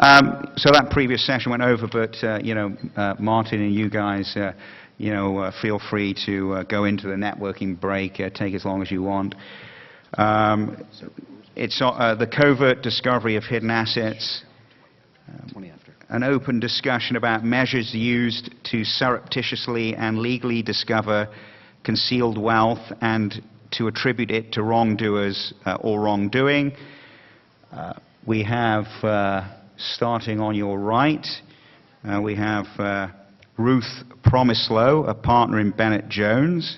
So that previous session went over, but Martin and you guys, feel free to go into the networking break. Take as long as you want. It's the covert discovery of hidden assets. An open discussion about measures used to surreptitiously and legally discover concealed wealth and to attribute it to wrongdoers or wrongdoing. We have, starting on your right, we have Ruth Promislow, a partner in Bennett Jones.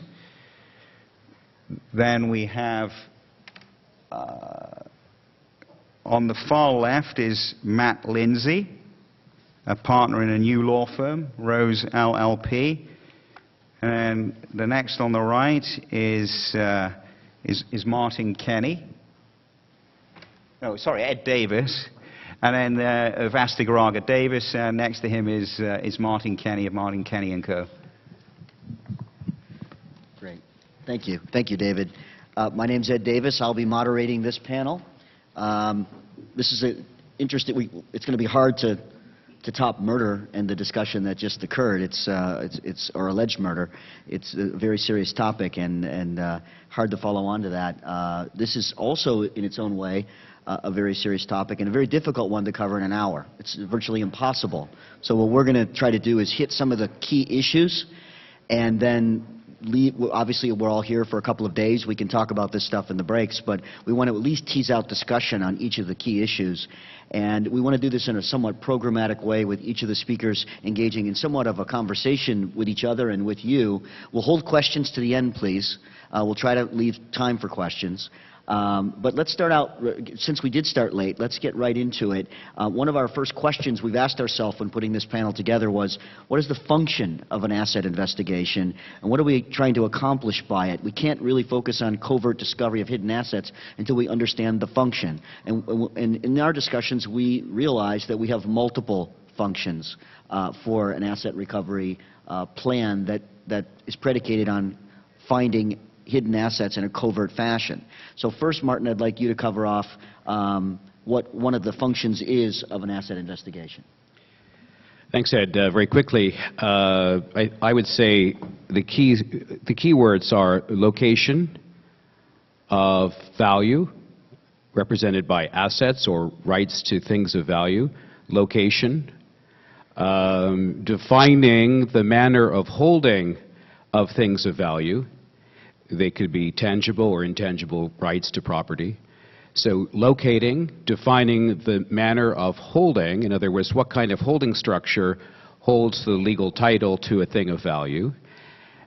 Then we have, on the far left is Matt Lindsay, a partner in a new law firm, Rose LLP. And the next on the right is Martin Kenney. No, sorry, Ed Davis. And then Vastigaraga Davis. Next to him is Martin Kenney of Martin Kenney & Co. Great. Thank you. Thank you, David. My name's Ed Davis. I'll be moderating this panel. This is interesting. It's going to be hard to top murder and the discussion that just occurred. It's or alleged murder. It's a very serious topic and hard to follow on to that. This is also, in its own way, a very serious topic and a very difficult one to cover in an hour. It's virtually impossible. So what we're going to try to do is hit some of the key issues and then obviously, we're all here for a couple of days. We can talk about this stuff in the breaks, but we want to at least tease out discussion on each of the key issues. And we want to do this in a somewhat programmatic way with each of the speakers engaging in somewhat of a conversation with each other and with you. We'll hold questions to the end, please. We'll try to leave time for questions. But let's start out, since we did start late, let's get right into it. One of our first questions we've asked ourselves when putting this panel together was, what is the function of an asset investigation, and what are we trying to accomplish by it? We can't really focus on covert discovery of hidden assets until we understand the function. And in our discussions, we realized that we have multiple functions for an asset recovery plan that is predicated on finding hidden assets in a covert fashion. So first, Martin, I'd like you to cover off what one of the functions is of an asset investigation. Thanks, Ed. Very quickly, I would say the key words are location of value, represented by assets or rights to things of value, location, defining the manner of holding of things of value. They could be tangible or intangible rights to property. So locating, defining the manner of holding, in other words, what kind of holding structure holds the legal title to a thing of value.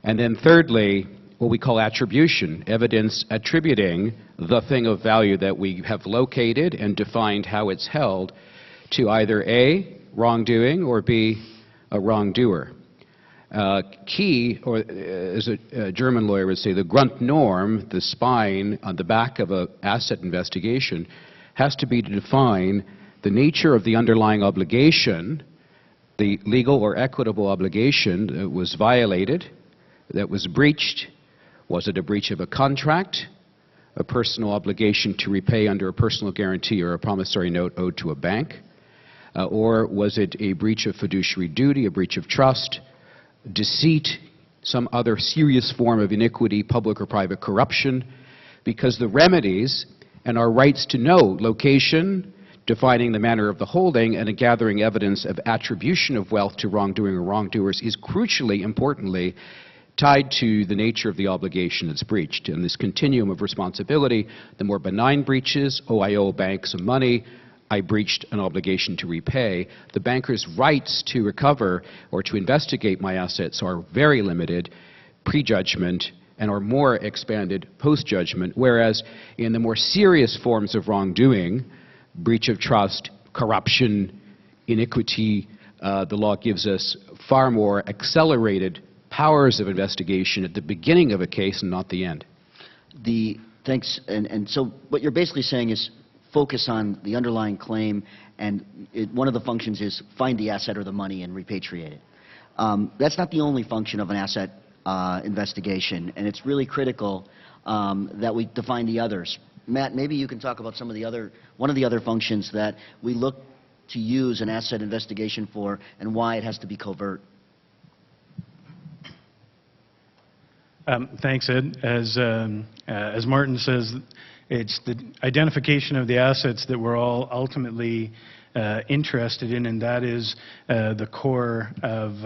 And then thirdly, what we call attribution, evidence attributing the thing of value that we have located and defined how it's held to either A, wrongdoing, or B, a wrongdoer. Key, or as a German lawyer would say, the Grundnorm, the spine on the back of an asset investigation, has to be to define the nature of the underlying obligation, the legal or equitable obligation that was violated, that was breached. Was it a breach of a contract, a personal obligation to repay under a personal guarantee or a promissory note owed to a bank, or was it a breach of fiduciary duty, a breach of trust, deceit, some other serious form of iniquity, public or private corruption? Because the remedies and our rights to know location, defining the manner of the holding, and a gathering evidence of attribution of wealth to wrongdoing or wrongdoers is crucially, importantly, tied to the nature of the obligation that's breached. In this continuum of responsibility, the more benign breaches, I owe a bank some money, I breached an obligation to repay, the banker's rights to recover or to investigate my assets are very limited, pre-judgment, and are more expanded post-judgment, whereas in the more serious forms of wrongdoing, breach of trust, corruption, iniquity, the law gives us far more accelerated powers of investigation at the beginning of a case and not the end. Thanks. And so what you're basically saying is focus on the underlying claim, and one of the functions is find the asset or the money and repatriate it. That's not the only function of an asset investigation, and it's really critical that we define the others. Matt, maybe you can talk about one of the other functions that we look to use an asset investigation for, and why it has to be covert? Thanks, Ed. As Martin says, it's the identification of the assets that we're all ultimately interested in, and that is the core of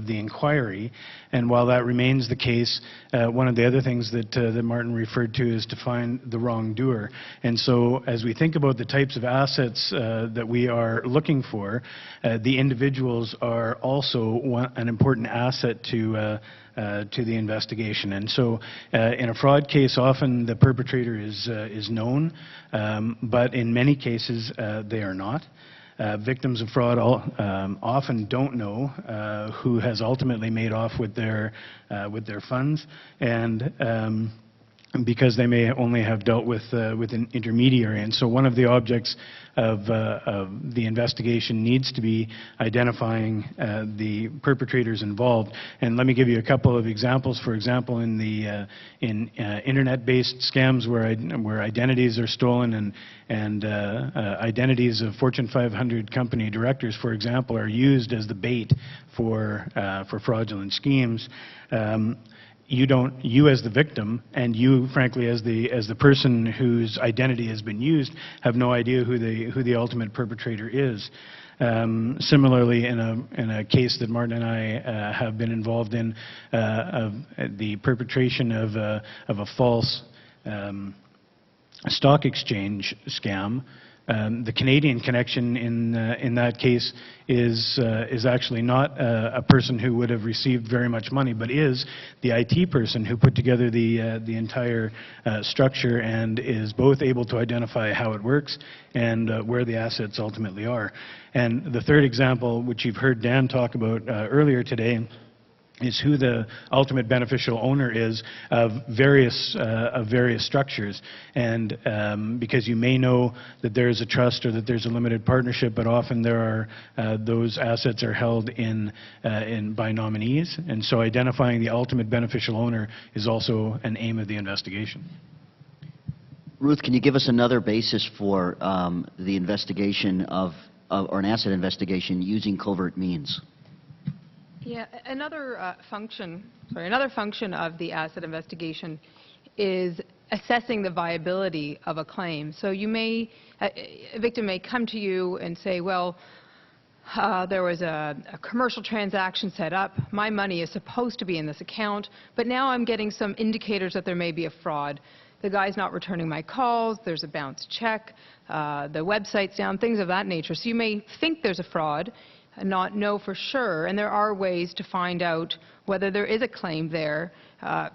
the inquiry. And while that remains the case, one of the other things that Martin referred to is to find the wrongdoer. And so as we think about the types of assets that we are looking for, the individuals are also an important asset to the investigation. And so in a fraud case, often the perpetrator is known, but in many cases they are not. Victims of fraud often don't know who has ultimately made off with their funds, and because they may only have dealt with an intermediary. And so one of the objects of the investigation needs to be identifying the perpetrators involved. And let me give you a couple of examples. For example, in internet-based scams where identities are stolen and identities of Fortune 500 company directors, for example, are used as the bait for fraudulent schemes. You as the victim, and you, frankly, as the person whose identity has been used, have no idea who the ultimate perpetrator is. Similarly, in a case that Martin and I have been involved in, of the perpetration of a false stock exchange scam. The Canadian connection in that case is actually not a person who would have received very much money, but is the IT person who put together the entire structure and is both able to identify how it works and where the assets ultimately are. And the third example, which you've heard Dan talk about earlier today, is who the ultimate beneficial owner is of various structures. And because you may know that there is a trust or that there's a limited partnership, but often there are those assets are held by nominees. And so identifying the ultimate beneficial owner is also an aim of the investigation. Ruth, can you give us another basis for the investigation or an asset investigation using covert means? Yeah, another function of the asset investigation is assessing the viability of a claim. So a victim may come to you and say, well, there was a commercial transaction set up, my money is supposed to be in this account, but now I'm getting some indicators that there may be a fraud. The guy's not returning my calls, there's a bounced check, the website's down, things of that nature. So you may think there's a fraud, and not know for sure, and there are ways to find out whether there is a claim there.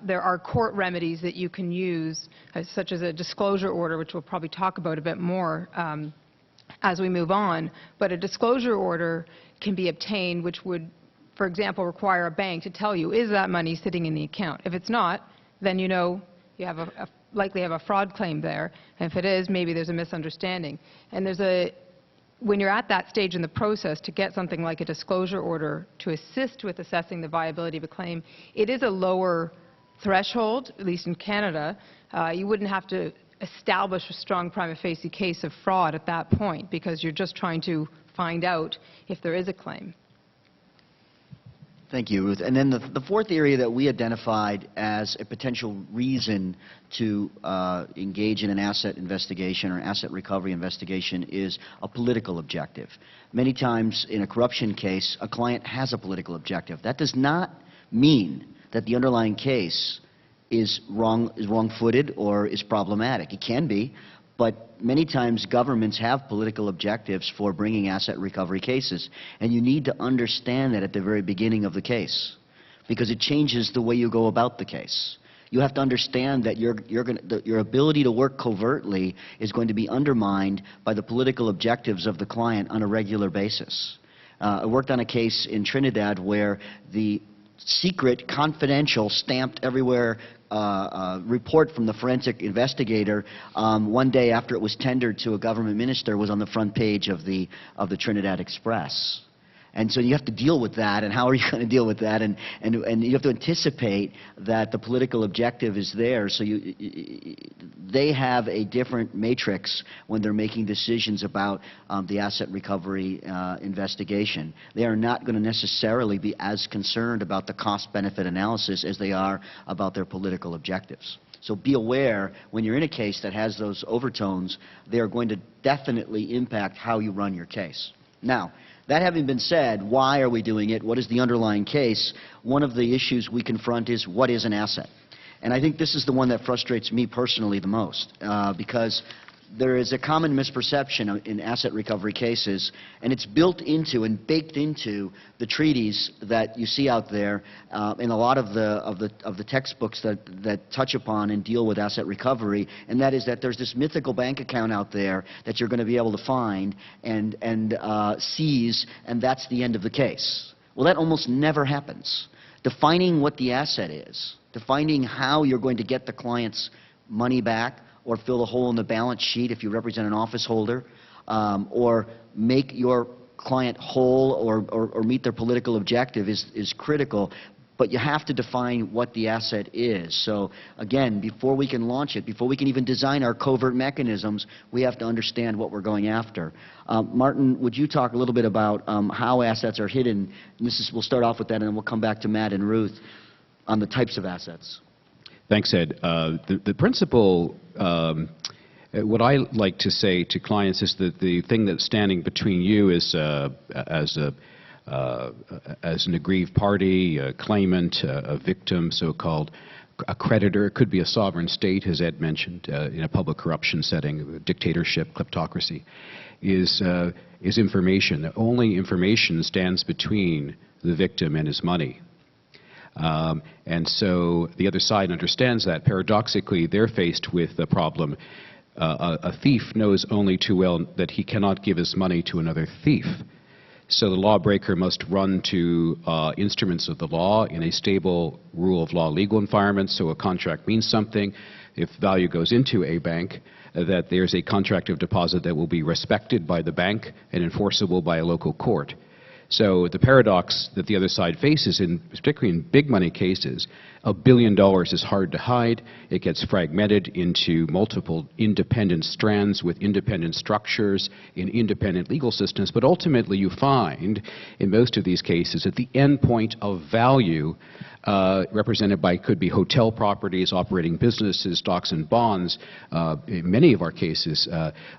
There are court remedies that you can use, such as a disclosure order, which we'll probably talk about a bit more as we move on. But a disclosure order can be obtained, which would, for example, require a bank to tell you, is that money sitting in the account? If it's not, then you know you have likely have a fraud claim there. And if it is, maybe there's a misunderstanding. And when you're at that stage in the process, to get something like a disclosure order to assist with assessing the viability of a claim, it is a lower threshold, at least in Canada. You wouldn't have to establish a strong prima facie case of fraud at that point, because you're just trying to find out if there is a claim. Thank you, Ruth. And then the fourth area that we identified as a potential reason to engage in an asset investigation or asset recovery investigation is a political objective. Many times in a corruption case, a client has a political objective. That does not mean that the underlying case is wrong-footed or is problematic. It can be, but many times governments have political objectives for bringing asset recovery cases, and you need to understand that at the very beginning of the case, because it changes the way you go about the case. You have to understand that your ability to work covertly is going to be undermined by the political objectives of the client on a regular basis. I worked on a case in Trinidad where the secret, confidential, stamped everywhere report from the forensic investigator one day after it was tendered to a government minister was on the front page of the Trinidad Express. And so you have to deal with that, and how are you going to deal with that? And you have to anticipate that the political objective is there, so they have a different matrix when they're making decisions about the asset recovery investigation. They are not going to necessarily be as concerned about the cost-benefit analysis as they are about their political objectives. So be aware, when you're in a case that has those overtones, they are going to definitely impact how you run your case. Now, that having been said, why are we doing it? What is the underlying case? One of the issues we confront is, what is an asset? And I think this is the one that frustrates me personally the most, because there is a common misperception in asset recovery cases, and it's built into and baked into the treaties that you see out there in a lot of the textbooks that touch upon and deal with asset recovery, and that is that there's this mythical bank account out there that you're going to be able to find and seize, and that's the end of the case. Well, that almost never happens. Defining what the asset is, defining how you're going to get the client's money back, or fill a hole in the balance sheet if you represent an office holder, or make your client whole or meet their political objective is critical. But you have to define what the asset is. So again, before we can launch it, before we can even design our covert mechanisms, we have to understand what we're going after. Martin, would you talk a little bit about how assets are hidden? And we'll start off with that, and then we'll come back to Matt and Ruth on the types of assets. Thanks, Ed. The principle, what I like to say to clients is that the thing that's standing between you is as an aggrieved party, a claimant, a victim, so-called, a creditor. It could be a sovereign state, as Ed mentioned, in a public corruption setting, dictatorship, kleptocracy, is information. The only information stands between the victim and his money. And so the other side understands that. Paradoxically, they're faced with the problem. A thief knows only too well that he cannot give his money to another thief. So the lawbreaker must run to instruments of the law in a stable rule of law legal environment. So a contract means something. If value goes into a bank, that there's a contract of deposit that will be respected by the bank and enforceable by a local court. So the paradox that the other side faces, particularly in big money cases, $1 billion is hard to hide. It gets fragmented into multiple independent strands with independent structures in independent legal systems. But ultimately you find, in most of these cases, at the end point of value, represented by, could be hotel properties, operating businesses, stocks and bonds, in many of our cases,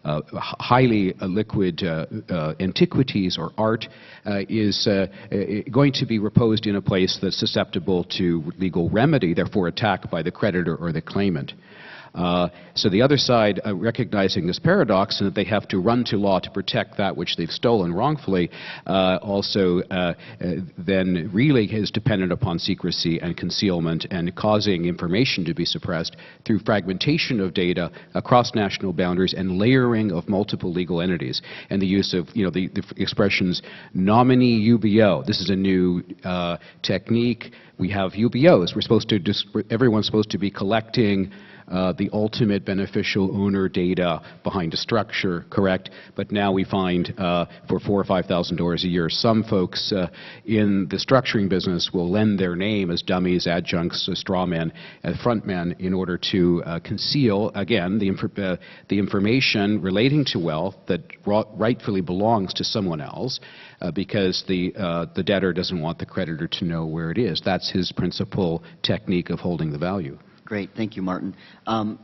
highly liquid antiquities or art, is going to be reposed in a place that's susceptible to legal remedy, therefore attacked by the creditor or the claimant. So the other side, recognizing this paradox and that they have to run to law to protect that which they've stolen wrongfully, also then really is dependent upon secrecy and concealment and causing information to be suppressed through fragmentation of data across national boundaries and layering of multiple legal entities, and the use of, you know, the expressions nominee UBO. This is a new technique. We have UBOs. We're supposed to everyone's supposed to be collecting the ultimate beneficial owner data behind a structure, correct? But now we find for $4,000 or $5,000 a year, some folks in the structuring business will lend their name as dummies, adjuncts, strawmen, frontmen in order to conceal, again, the information relating to wealth that rightfully belongs to someone else, because the debtor doesn't want the creditor to know where it is. That's his principal technique of holding the value. Great. Thank you, Martin.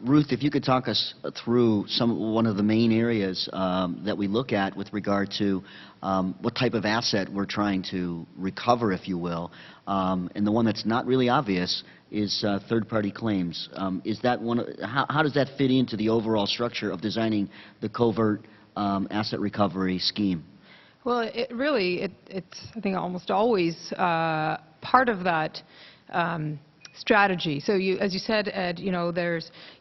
Ruth, if you could talk us through one of the main areas that we look at with regard to what type of asset we're trying to recover, if you will. And the one that's not really obvious is third-party claims. Is that how does that fit into the overall structure of designing the covert asset recovery scheme? Well, it's I think almost always part of that strategy. So as you said, Ed, you know,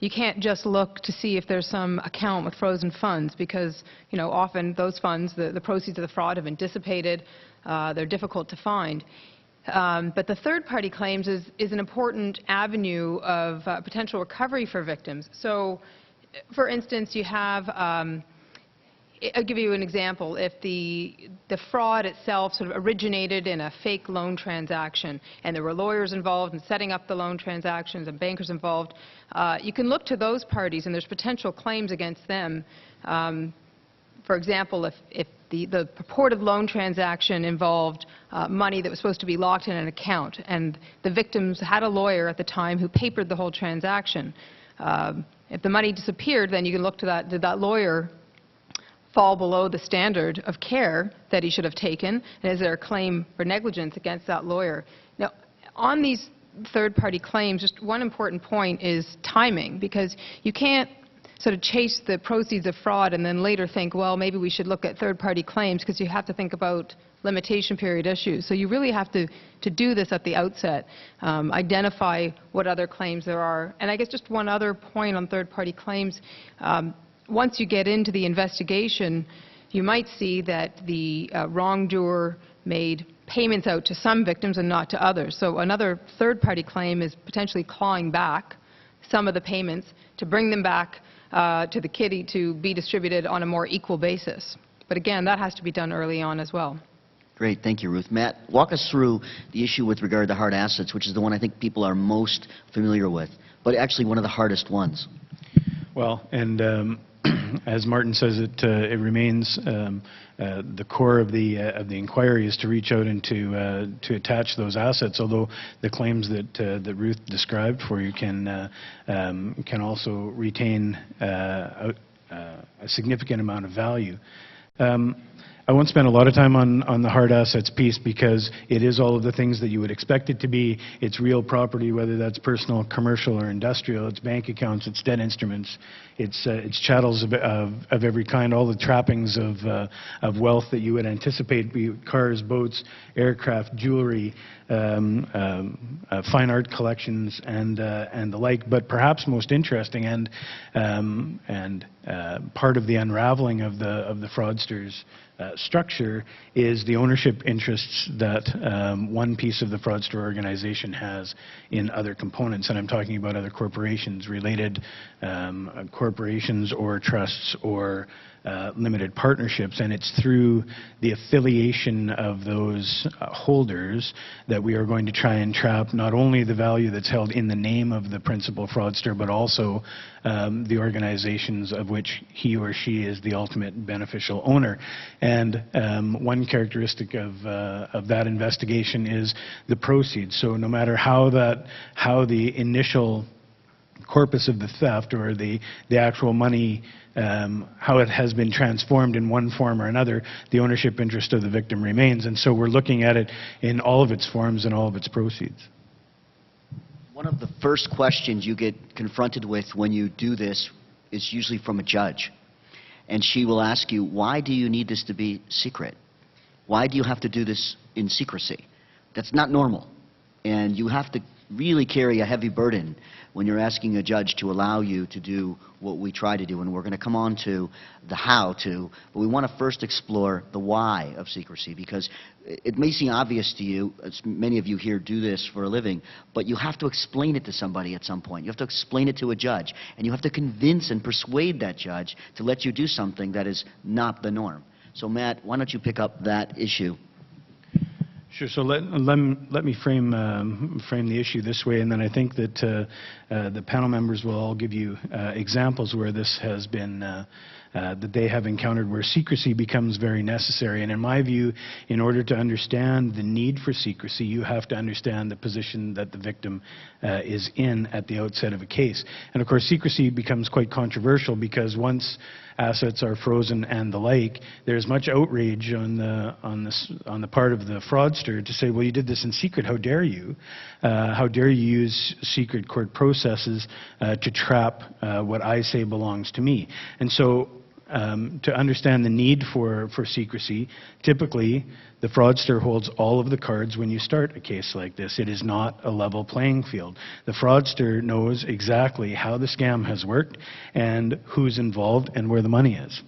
you can't just look to see if there's some account with frozen funds, because, you know, often those funds, the proceeds of the fraud have been dissipated. They're difficult to find. But the third-party claims is an important avenue of potential recovery for victims. So, for instance, you have I'll give you an example. If the fraud itself sort of originated in a fake loan transaction and there were lawyers involved in setting up the loan transactions and bankers involved, you can look to those parties and there's potential claims against them. For example, if the purported loan transaction involved money that was supposed to be locked in an account and the victims had a lawyer at the time who papered the whole transaction. If the money disappeared, then you can look to that. Did that lawyer fall below the standard of care that he should have taken? And is there a claim for negligence against that lawyer? Now, on these third-party claims, just one important point is timing, because you can't sort of chase the proceeds of fraud and then later think, well, maybe we should look at third-party claims, because you have to think about limitation period issues. So you really have to do this at the outset, identify what other claims there are. And I guess just one other point on third-party claims. Once you get into the investigation, you might see that the wrongdoer made payments out to some victims and not to others. So another third-party claim is potentially clawing back some of the payments to bring them back to the kitty to be distributed on a more equal basis. But again, that has to be done early on as well. Great, thank you, Ruth. Matt, walk us through the issue with regard to hard assets, which is the one I think people are most familiar with, but actually one of the hardest ones. Well, and as Martin says, it remains the core of the inquiry is to reach out and to attach those assets. Although the claims that Ruth described for you can also retain a significant amount of value. I won't spend a lot of time on the hard assets piece, because it is all of the things that you would expect it to be. It's real property, whether that's personal, commercial, or industrial. It's bank accounts, it's debt instruments, it's chattels of every kind, all the trappings of wealth that you would anticipate, be it cars, boats, aircraft, jewelry, fine art collections, and the like. But perhaps most interesting and part of the unraveling of the fraudsters' structure is the ownership interests that one piece of the fraudster organization has in other components. And I'm talking about other corporations, related corporations or trusts or limited partnerships. And it's through the affiliation of those holders that we are going to try and trap not only the value that's held in the name of the principal fraudster, but also the organizations of which he or she is the ultimate beneficial owner. And one characteristic of that investigation is the proceeds. So no matter how the initial corpus of the theft or the actual money, how it has been transformed in one form or another, the ownership interest of the victim remains. And so we're looking at it in all of its forms and all of its proceeds. One of the first questions you get confronted with when you do this is usually from a judge. And she will ask you, why do you need this to be secret? Why do you have to do this in secrecy? That's not normal. And you have to really carry a heavy burden when you're asking a judge to allow you to do what we try to do. And we're going to come on to the how to, but we want to first explore the why of secrecy, because it may seem obvious to you, as many of you here do this for a living, but you have to explain it to somebody at some point. You have to explain it to a judge, and you have to convince and persuade that judge to let you do something that is not the norm. So Matt, why don't you pick up that issue? Sure. So let me frame the issue this way, and then I think that the panel members will all give you examples where this has been that they have encountered where secrecy becomes very necessary. And in my view, in order to understand the need for secrecy, you have to understand the position that the victim is in at the outset of a case. And of course, secrecy becomes quite controversial, because once assets are frozen and the like, there's much outrage on the part of the fraudster to say, well, you did this in secret, how dare you? How dare you use secret court processes to trap what I say belongs to me? And so to understand the need for secrecy, typically the fraudster holds all of the cards when you start a case like this. It is not a level playing field. The fraudster knows exactly how the scam has worked and who's involved and where the money is.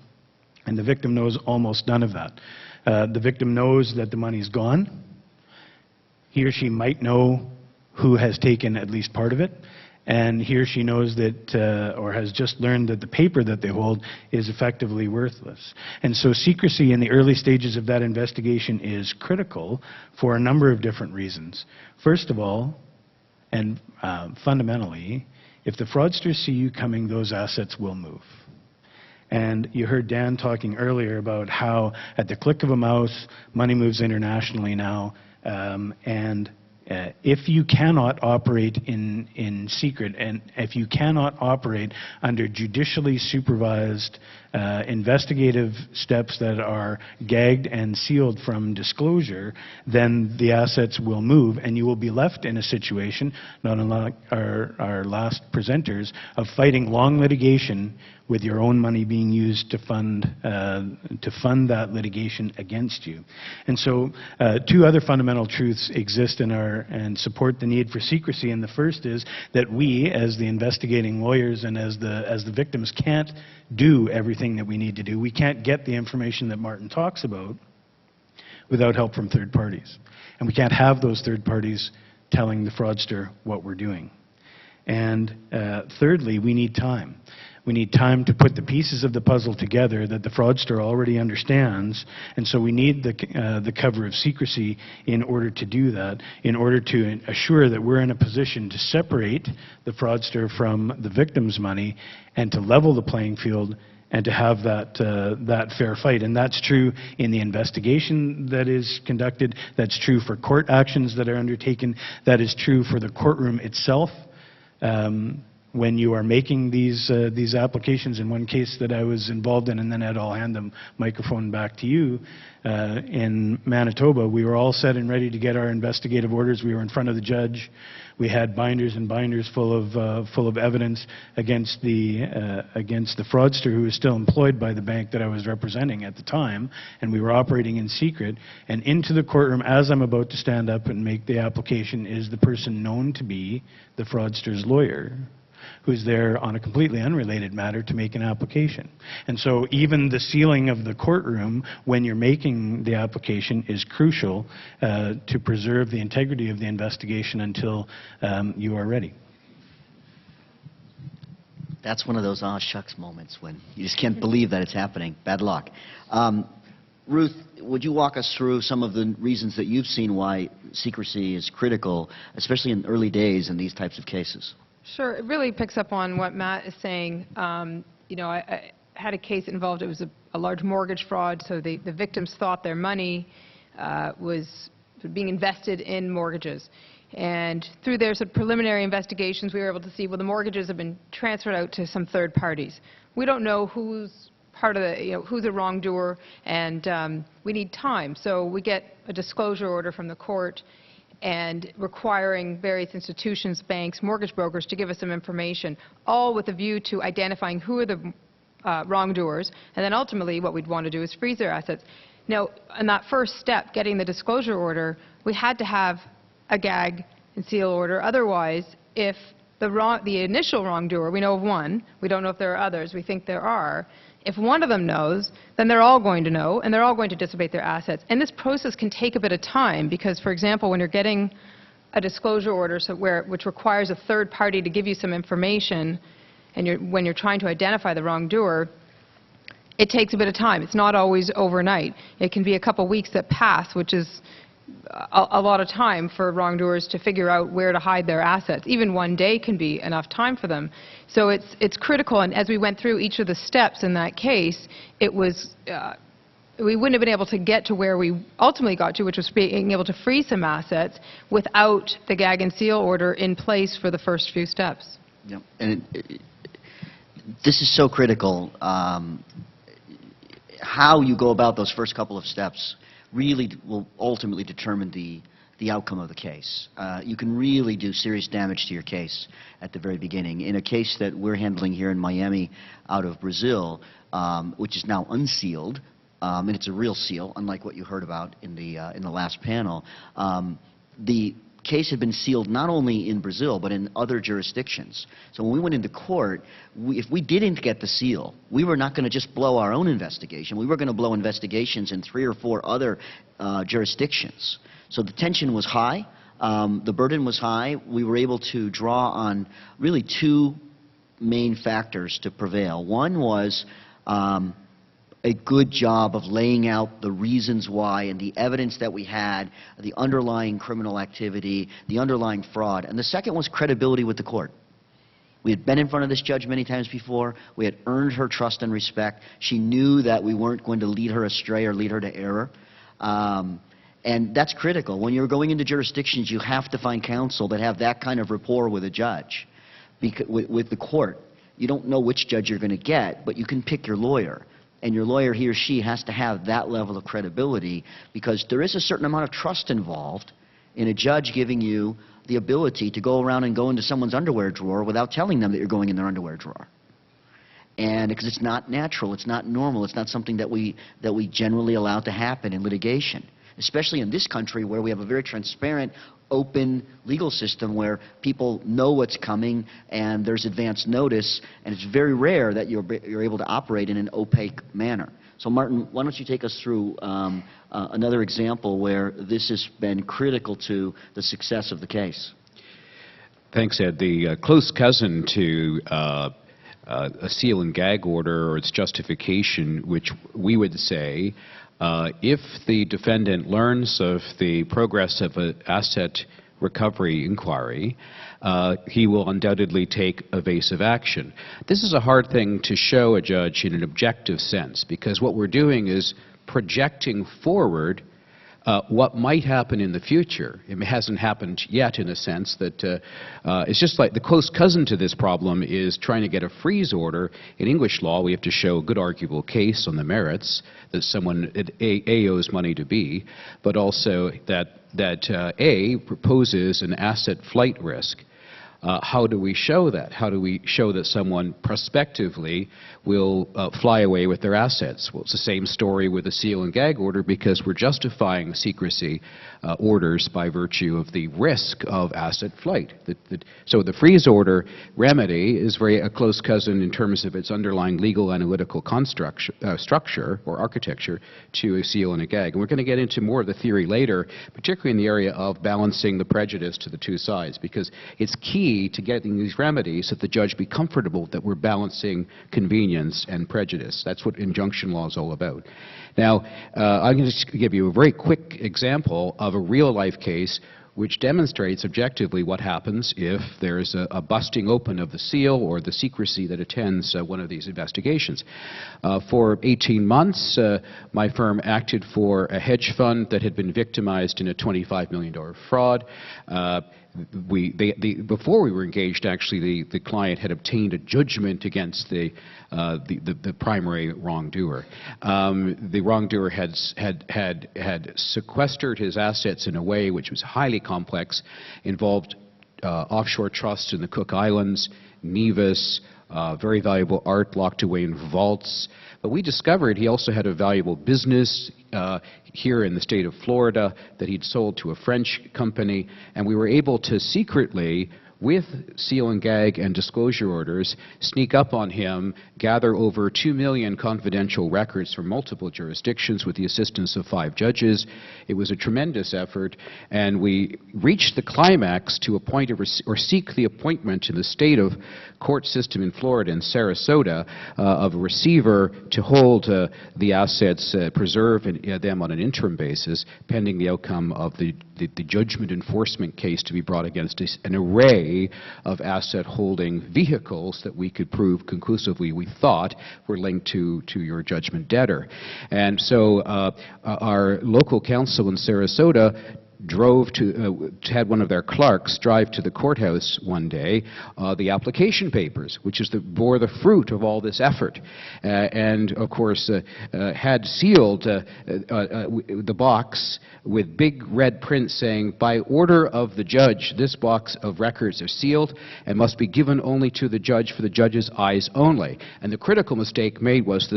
And the victim knows almost none of that. The victim knows that the money's gone. He or she might know who has taken at least part of it. and he or she knows that, or has just learned that the paper that they hold is effectively worthless. And so secrecy in the early stages of that investigation is critical for a number of different reasons. First of all, and fundamentally, if the fraudsters see you coming, those assets will move. And you heard Dan talking earlier about how at the click of a mouse, money moves internationally now, and if you cannot operate in secret, and if you cannot operate under judicially supervised investigative steps that are gagged and sealed from disclosure, then the assets will move, and you will be left in a situation, not unlike our last presenters, of fighting long litigation with your own money being used to fund that litigation against you. And so two other fundamental truths exist and support the need for secrecy. And the first is that we, as the investigating lawyers and as the victims, can't do everything that we need to do. We can't get the information that Martin talks about without help from third parties. And we can't have those third parties telling the fraudster what we're doing. And thirdly, we need time. We need time to put the pieces of the puzzle together that the fraudster already understands, and so we need the cover of secrecy in order to do that, in order to assure that we're in a position to separate the fraudster from the victim's money and to level the playing field and to have that fair fight. And that's true in the investigation that is conducted, that's true for court actions that are undertaken, that is true for the courtroom itself. When you are making these applications, in one case that I was involved in, and then Ed, I'll hand the microphone back to you, in Manitoba, we were all set and ready to get our investigative orders. We were in front of the judge. We had binders and binders full of evidence against the fraudster who was still employed by the bank that I was representing at the time, and we were operating in secret. And into the courtroom, as I'm about to stand up and make the application, is the person known to be the fraudster's lawyer, who's there on a completely unrelated matter to make an application. And so even the sealing of the courtroom when you're making the application is crucial to preserve the integrity of the investigation until you are ready. That's one of those aw shucks moments when you just can't believe that it's happening. Bad luck. Ruth, would you walk us through some of the reasons that you've seen why secrecy is critical, especially in early days in these types of cases? Sure. It really picks up on what Matt is saying. You know, I had a case involved. It was a large mortgage fraud, so the victims thought their money was being invested in mortgages. And through their sort of preliminary investigations, we were able to see, well, the mortgages have been transferred out to some third parties. We don't know who's part of the, you know, who's a wrongdoer, and we need time. So we get a disclosure order from the court and requiring various institutions, banks, mortgage brokers to give us some information, all with a view to identifying who are the wrongdoers, and then ultimately what we'd want to do is freeze their assets. Now, in that first step, getting the disclosure order, we had to have a gag and seal order. Otherwise, if the initial wrongdoer, we know of one, we don't know if there are others, we think there are, if one of them knows, then they're all going to know, and they're all going to dissipate their assets. And this process can take a bit of time because, for example, when you're getting a disclosure order which requires a third party to give you some information, and when you're trying to identify the wrongdoer, it takes a bit of time. It's not always overnight. It can be a couple weeks that pass, which is a lot of time for wrongdoers to figure out where to hide their assets. Even one day can be enough time for them. So it's critical, and as we went through each of the steps in that case, it was we wouldn't have been able to get to where we ultimately got to, which was being able to freeze some assets without the gag and seal order in place for the first few steps. Yep. And this is so critical. How you go about those first couple of steps really will ultimately determine the outcome of the case. You can really do serious damage to your case at the very beginning. In a case that we're handling here in Miami out of Brazil, which is now unsealed, and it's a real seal, unlike what you heard about in the last panel, the case had been sealed not only in Brazil but in other jurisdictions. So when we went into court, if we didn't get the seal, we were not going to just blow our own investigation. We were going to blow investigations in 3 or 4 other jurisdictions. So the tension was high. The burden was high. We were able to draw on really two main factors to prevail. One was a good job of laying out the reasons why and the evidence that we had, the underlying criminal activity, the underlying fraud. And the second was credibility with the court. We had been in front of this judge many times before. We had earned her trust and respect. She knew that we weren't going to lead her astray or lead her to error. And that's critical. When you're going into jurisdictions, you have to find counsel that have that kind of rapport with a judge, with the court. You don't know which judge you're going to get, but you can pick your lawyer. And your lawyer, he or she, has to have that level of credibility, because there is a certain amount of trust involved in a judge giving you the ability to go around and go into someone's underwear drawer without telling them that you're going in their underwear drawer. And because it's not natural, it's not normal, it's not something that we generally allow to happen in litigation, especially in this country where we have a very transparent, open legal system where people know what's coming and there's advance notice, and it's very rare that you're able to operate in an opaque manner. So Martin, why don't you take us through another example where this has been critical to the success of the case. Thanks, Ed. The close cousin to a seal and gag order or its justification, which we would say if the defendant learns of the progress of an asset recovery inquiry, he will undoubtedly take evasive action. This is a hard thing to show a judge in an objective sense, because what we're doing is projecting forward what might happen in the future. It hasn't happened yet, in a sense that it's just like the close cousin to this problem is trying to get a freeze order. In English law, we have to show a good arguable case on the merits that someone A owes money to B, but also that A proposes an asset flight risk. How do we show that? How do we show that someone prospectively will fly away with their assets? Well, it's the same story with a seal and gag order, because we're justifying secrecy orders by virtue of the risk of asset flight. So the freeze order remedy is very a close cousin in terms of its underlying legal analytical structure or architecture to a seal and a gag. And we're going to get into more of the theory later, particularly in the area of balancing the prejudice to the two sides, because it's key to getting these remedies that the judge be comfortable that we're balancing convenience and prejudice. That's what injunction law is all about. Now, I'm going to just give you a very quick example of a real-life case which demonstrates objectively what happens if there's a busting open of the seal or the secrecy that attends one of these investigations. For 18 months, my firm acted for a hedge fund that had been victimized in a $25 million fraud. Before we were engaged, actually, the client had obtained a judgment against the primary wrongdoer. The wrongdoer had sequestered his assets in a way which was highly complex, involved offshore trusts in the Cook Islands, Nevis, very valuable art locked away in vaults. But we discovered he also had a valuable business here in the state of Florida that he'd sold to a French company, and we were able to secretly, with seal and gag and disclosure orders, sneak up on him, gather over 2 million confidential records from multiple jurisdictions with the assistance of 5 judges. It was a tremendous effort, and we reached the climax to appoint or seek the appointment in the state of court system in Florida and Sarasota of a receiver to hold the assets, preserve them on an interim basis, pending the outcome of the judgment enforcement case to be brought against an array of asset holding vehicles that we could prove conclusively, we thought, were linked to your judgment debtor. And so our local counsel in Sarasota drove had one of their clerks drive to the courthouse one day, the application papers, which bore the fruit of all this effort, and of course had sealed the box with big red print saying, by order of the judge, this box of records are sealed and must be given only to the judge for the judge's eyes only. And the critical mistake made was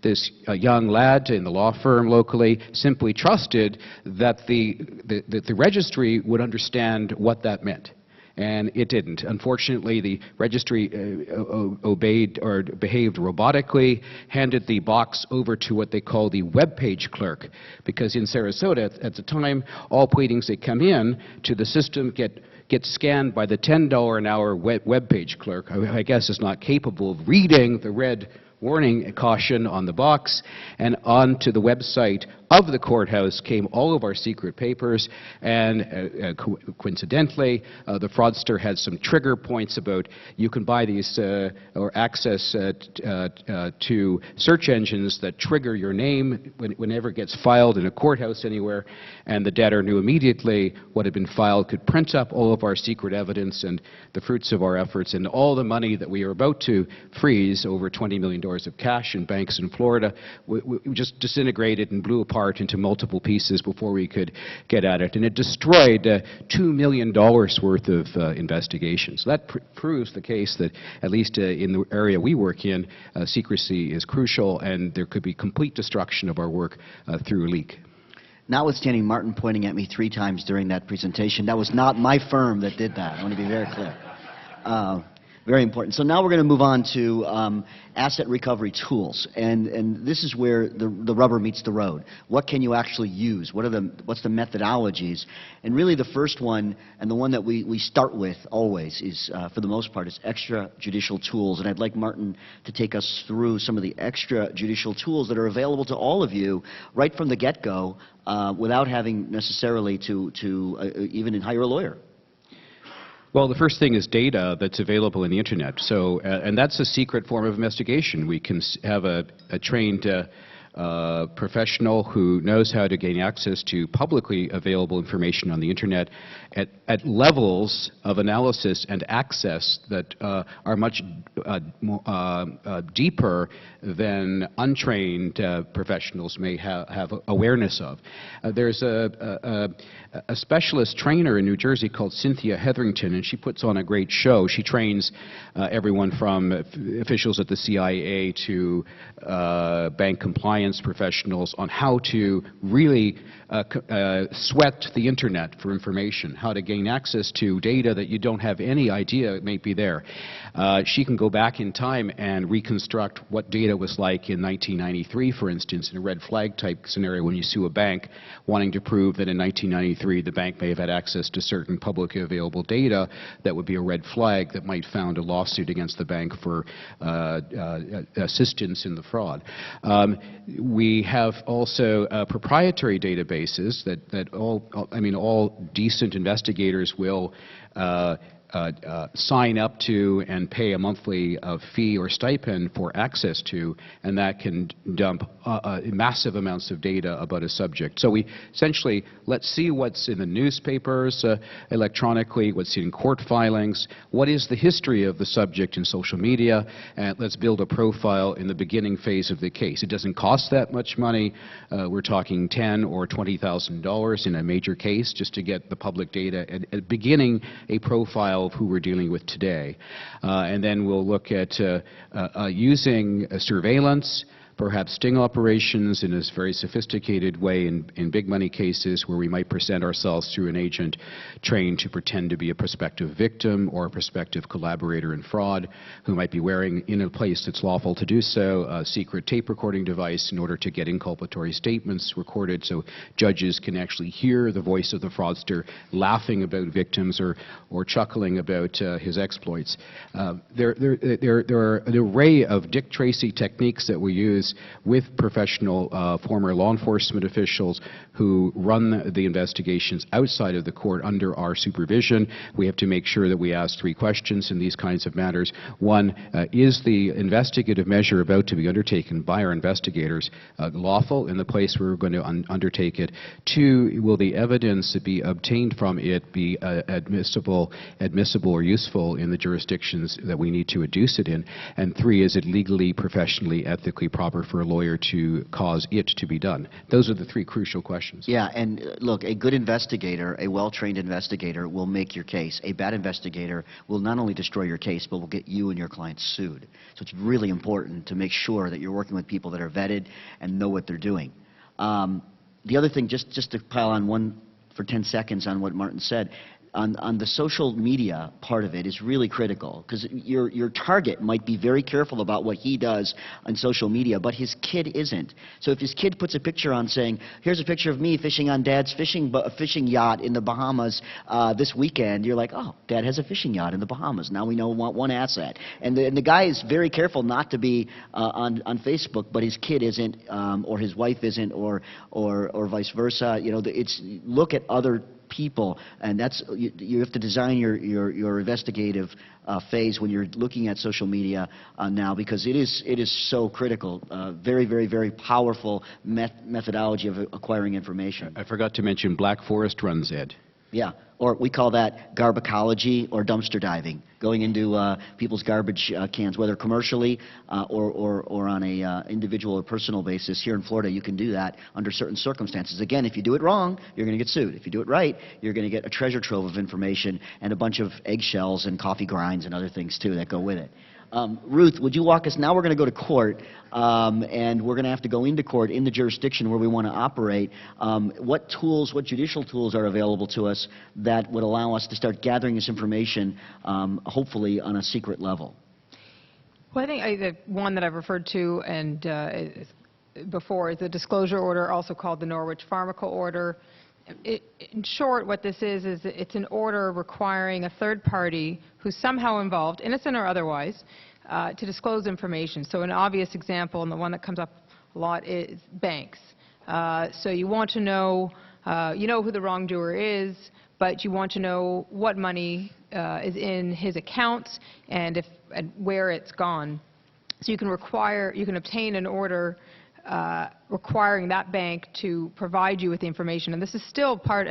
this young lad in the law firm locally simply trusted that the registry would understand what that meant. and it didn't. Unfortunately, the registry obeyed or behaved robotically, handed the box over to what they call the web page clerk, because in Sarasota at the time, all pleadings that come in to the system get scanned by the $10 an hour web page clerk, who I guess is not capable of reading the red warning caution on the box, and onto the website of the courthouse came all of our secret papers, and coincidentally, the fraudster had some trigger points about you can buy these or access to search engines that trigger your name whenever it gets filed in a courthouse anywhere, and the debtor knew immediately what had been filed, could print up all of our secret evidence and the fruits of our efforts, and all the money that we were about to freeze, over $20 million of cash in banks in Florida, we just disintegrated and blew apart into multiple pieces before we could get at it. And it destroyed $2 million worth of investigations. So that proves the case that, at least in the area we work in, secrecy is crucial, and there could be complete destruction of our work through a leak. Notwithstanding Martin pointing at me 3 times during that presentation, that was not my firm that did that. I want to be very clear. Very important. So now we're going to move on to asset recovery tools, and this is where the rubber meets the road. What can you actually use? What's the methodologies? And really, the first one, and the one that we start with always, is for the most part, is extrajudicial tools. And I'd like Martin to take us through some of the extrajudicial tools that are available to all of you right from the get-go, without having necessarily to even hire a lawyer. Well, the first thing is data that's available in the internet. So, and that's a secret form of investigation. We can have a trained professional who knows how to gain access to publicly available information on the internet at levels of analysis and access that are much deeper than untrained professionals may have awareness of. There's a specialist trainer in New Jersey called Cynthia Hetherington, and she puts on a great show. She trains everyone from officials at the CIA to bank compliance professionals on how to really sweat the internet for information, how to gain access to data that you don't have any idea may be there. She can go back in time and reconstruct what data was like in 1993, for instance, in a red flag type scenario when you sue a bank wanting to prove that in 1993 the bank may have had access to certain publicly available data that would be a red flag that might found a lawsuit against the bank for assistance in the fraud. We have also proprietary databases that all decent investigators will sign up to and pay a monthly fee or stipend for access to, and that can dump massive amounts of data about a subject. So we essentially, let's see what's in the newspapers electronically, what's in court filings, what is the history of the subject in social media, and let's build a profile in the beginning phase of the case. It doesn't cost that much money. We're talking $10,000 or $20,000 in a major case just to get the public data at beginning a profile of who we're dealing with today. And then we'll look at using surveillance, perhaps sting operations in a very sophisticated way in big money cases where we might present ourselves through an agent trained to pretend to be a prospective victim or a prospective collaborator in fraud who might be wearing, in a place that's lawful to do so, a secret tape recording device in order to get inculpatory statements recorded so judges can actually hear the voice of the fraudster laughing about victims or chuckling about his exploits. There are an array of Dick Tracy techniques that we use with professional former law enforcement officials who run the investigations outside of the court under our supervision. We have to make sure that we ask 3 questions in these kinds of matters. 1, is the investigative measure about to be undertaken by our investigators lawful in the place where we're going to undertake it? 2, will the evidence be obtained from it be admissible or useful in the jurisdictions that we need to adduce it in? And 3, is it legally, professionally, ethically proper for a lawyer to cause it to be done? Those are the 3 crucial questions. Yeah, and look, a good investigator, a well-trained investigator will make your case. A bad investigator will not only destroy your case, but will get you and your clients sued. So it's really important to make sure that you're working with people that are vetted and know what they're doing. The other thing, just to pile on one for 10 seconds on what Martin said, on the social media part of it is really critical, because your target might be very careful about what he does on social media, but his kid isn't. So if his kid puts a picture on saying, here's a picture of me fishing on Dad's fishing yacht in the Bahamas this weekend, you're like, oh, Dad has a fishing yacht in the Bahamas. Now we know one asset. And the guy is very careful not to be on Facebook, but his kid isn't, or his wife isn't, or vice versa. You know, it's look at other people, and that's you have to design your investigative phase when you're looking at social media now, because it is so critical. Very, very, very powerful methodology of acquiring information. I forgot to mention Black Forest runs, Ed. Yeah, or we call that garbacology or dumpster diving, going into people's garbage cans, whether commercially or on a individual or personal basis. Here in Florida, you can do that under certain circumstances. Again, if you do it wrong, you're going to get sued. If you do it right, you're going to get a treasure trove of information and a bunch of eggshells and coffee grinds and other things, too, that go with it. Ruth, would you walk us? Now we're going to go to court, and we're going to have to go into court in the jurisdiction where we want to operate. What tools, what judicial tools are available to us that would allow us to start gathering this information, hopefully on a secret level? Well, I think the one that I've referred to before is the disclosure order, also called the Norwich Pharmaco order. In short, what this is it's an order requiring a third party who's somehow involved, innocent or otherwise, to disclose information. So an obvious example, and the one that comes up a lot, is banks. So you want to know, you know who the wrongdoer is, but you want to know what money is in his accounts and where it's gone. So you can obtain an order requiring that bank to provide you with the information. And this is still part,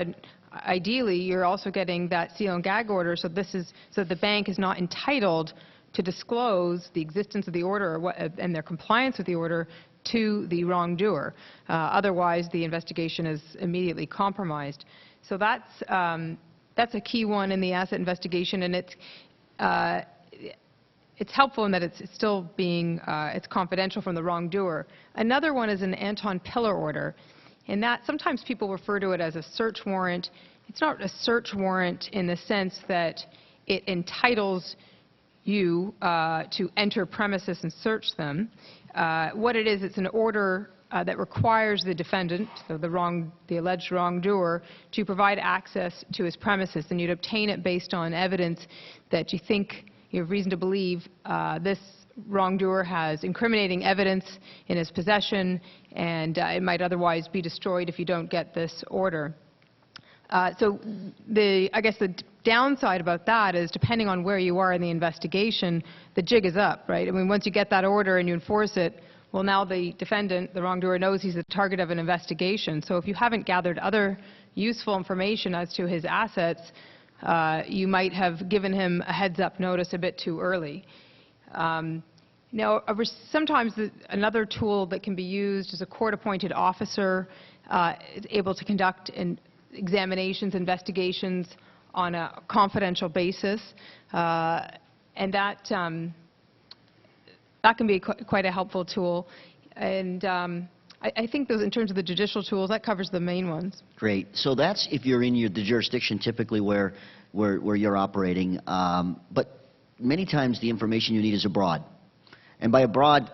ideally, you're also getting that seal and gag order, so the bank is not entitled to disclose the existence of the order and their compliance with the order to the wrongdoer. Otherwise, the investigation is immediately compromised. So that's a key one in the asset investigation, and it's helpful in that it's still being, it's confidential from the wrongdoer. Another one is an Anton Pillar order, and that sometimes people refer to it as a search warrant. It's not a search warrant in the sense that it entitles you to enter premises and search them. What it is, it's an order that requires the defendant, so the alleged wrongdoer, to provide access to his premises, and you'd obtain it based on evidence that you think you have reason to believe this wrongdoer has incriminating evidence in his possession, and it might otherwise be destroyed if you don't get this order. So I guess the downside about that is, depending on where you are in the investigation, the jig is up, right? I mean, once you get that order and you enforce it, well, now the defendant, the wrongdoer, knows he's the target of an investigation. So if you haven't gathered other useful information as to his assets, you might have given him a heads-up notice a bit too early. Now, sometimes another tool that can be used is a court-appointed officer is able to conduct examinations, investigations on a confidential basis, and that can be quite a helpful tool. And I think those, in terms of the judicial tools, that covers the main ones. Great. So that's if you're in the jurisdiction typically where you're operating. But many times the information you need is abroad. And by abroad,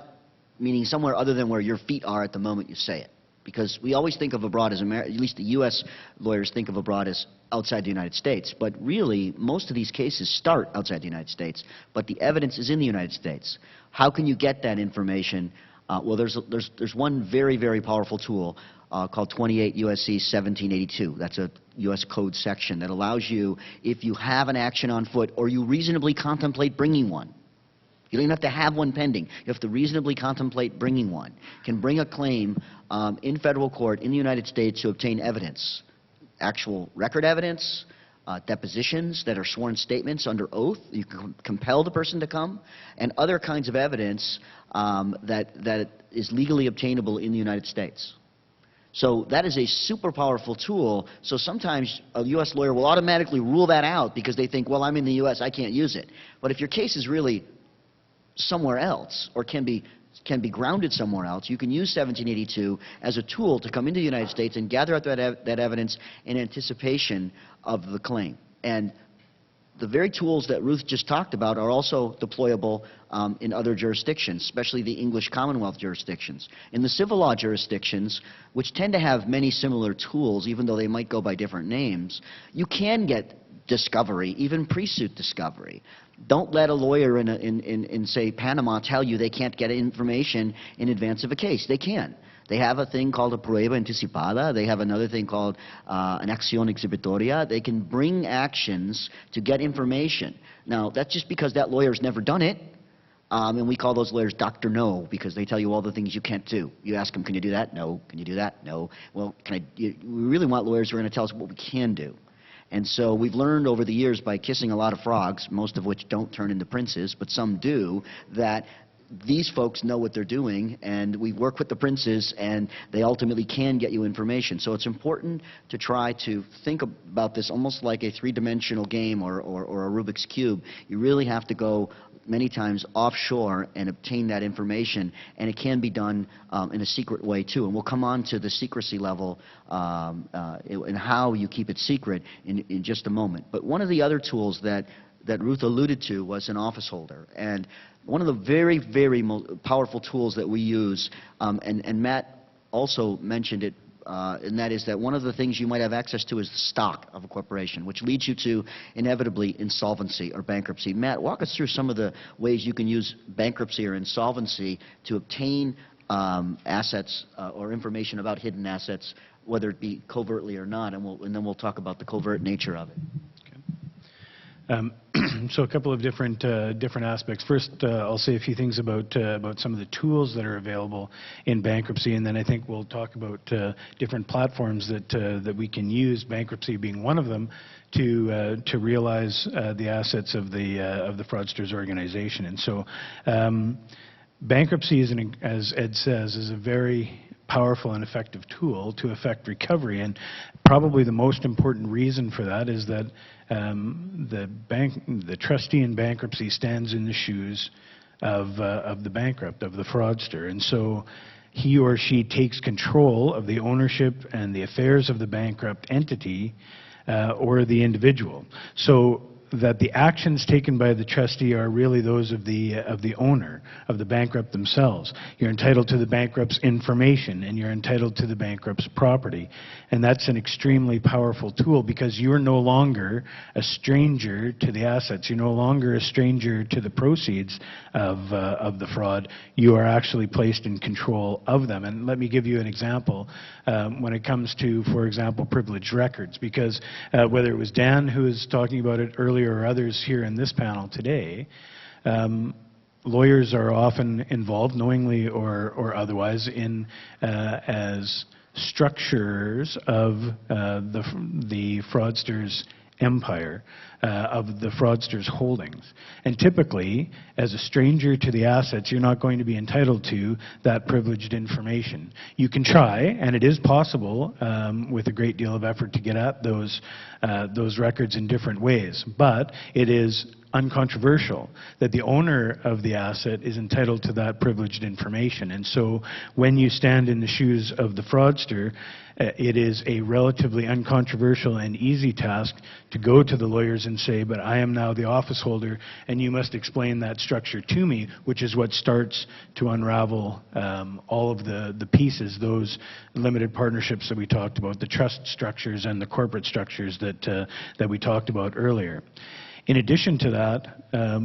meaning somewhere other than where your feet are at the moment you say it. Because we always think of abroad as, at least the U.S. lawyers think of abroad as outside the United States. But really, most of these cases start outside the United States. But the evidence is in the United States. How can you get that information? Well, there's one very, very powerful tool called 28 U.S.C. 1782. That's a U.S. Code section that allows you, if you have an action on foot or you reasonably contemplate bringing one, you don't even have to have one pending. You have to reasonably contemplate bringing one. Can bring a claim in federal court in the United States to obtain evidence, actual record evidence, depositions that are sworn statements under oath. You can compel the person to come, and other kinds of evidence that is legally obtainable in the United States. So that is a super powerful tool. So sometimes a U.S. lawyer will automatically rule that out because they think, well, I'm in the U.S., I can't use it. But if your case is really somewhere else, or can be grounded somewhere else, you can use 1782 as a tool to come into the United States and gather up that evidence in anticipation of the claim. And the very tools that Ruth just talked about are also deployable in other jurisdictions, especially the English Commonwealth jurisdictions. In the civil law jurisdictions, which tend to have many similar tools, even though they might go by different names, you can get discovery, even pre-suit discovery. Don't let a lawyer in say, Panama tell you they can't get information in advance of a case. They can. They have a thing called a prueba anticipada. They have another thing called an acción exhibitoria. They can bring actions to get information. Now, that's just because that lawyer's never done it. And we call those lawyers Dr. No, because they tell you all the things you can't do. You ask them, can you do that? No. Can you do that? No. Well, we really want lawyers who are going to tell us what we can do. And so we've learned over the years by kissing a lot of frogs, most of which don't turn into princes, but some do, that these folks know what they're doing, and we work with the princes, and they ultimately can get you information. So it's important to try to think about this almost like a three-dimensional game or a Rubik's Cube. You really have to go many times offshore and obtain that information, and it can be done in a secret way too. And we'll come on to the secrecy level and how you keep it secret in just a moment. But one of the other tools that Ruth alluded to was an office holder. And one of the very, very powerful tools that we use, and Matt also mentioned it, and that is that one of the things you might have access to is the stock of a corporation, which leads you to inevitably insolvency or bankruptcy. Matt, walk us through some of the ways you can use bankruptcy or insolvency to obtain assets or information about hidden assets, whether it be covertly or not, and then we'll talk about the covert nature of it. So a couple of different aspects. First, I'll say a few things about some of the tools that are available in bankruptcy, and then I think we'll talk about different platforms that we can use, bankruptcy being one of them, to realize the assets of the fraudsters organization. And so, bankruptcy is, as Ed says, is a very powerful and effective tool to effect recovery, and probably the most important reason for that is that the trustee in bankruptcy stands in the shoes of the bankrupt, of the fraudster, and so he or she takes control of the ownership and the affairs of the bankrupt entity or the individual. So that the actions taken by the trustee are really those of the owner, of the bankrupt themselves. You're entitled to the bankrupt's information, and you're entitled to the bankrupt's property. And that's an extremely powerful tool because you're no longer a stranger to the assets. You're no longer a stranger to the proceeds of the fraud. You are actually placed in control of them. And let me give you an example when it comes to, for example, privileged records, because whether it was Dan who was talking about it earlier or others here in this panel today, lawyers are often involved, knowingly or otherwise, in as structures of the fraudster's empire, of the fraudster's holdings. And typically, as a stranger to the assets, you're not going to be entitled to that privileged information. You can try, and it is possible with a great deal of effort to get at those records in different ways, but it is uncontroversial that the owner of the asset is entitled to that privileged information. And so when you stand in the shoes of the fraudster, it is a relatively uncontroversial and easy task to go to the lawyers and say, but I am now the office holder, and you must explain that structure to me, which is what starts to unravel all of the pieces, those limited partnerships that we talked about, the trust structures and the corporate structures that we talked about earlier. In addition to that,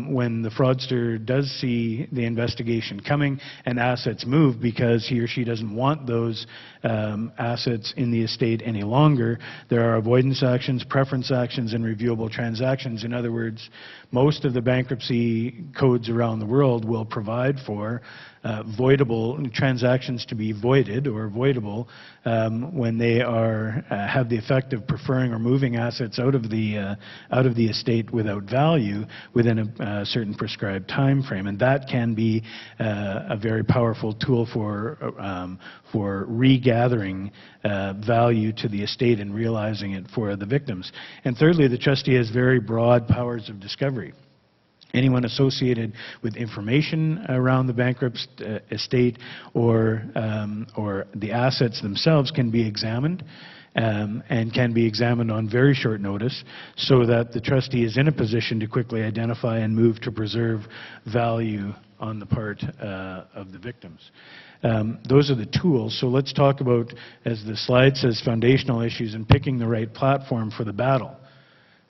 when the fraudster does see the investigation coming and assets move because he or she doesn't want those assets in the estate any longer, there are avoidance actions, preference actions, and reviewable transactions. In other words, most of the bankruptcy codes around the world will provide for voidable transactions to be voided or voidable when they have the effect of preferring or moving assets out of the estate without value within a certain prescribed time frame, and that can be a very powerful tool for regathering value to the estate and realizing it for the victims. And thirdly, the trustee has very broad powers of discovery. Anyone associated with information around the bankrupt estate or the assets themselves can be examined and can be examined on very short notice so that the trustee is in a position to quickly identify and move to preserve value on the part of the victims. Those are the tools. So let's talk about, as the slide says, foundational issues and picking the right platform for the battle.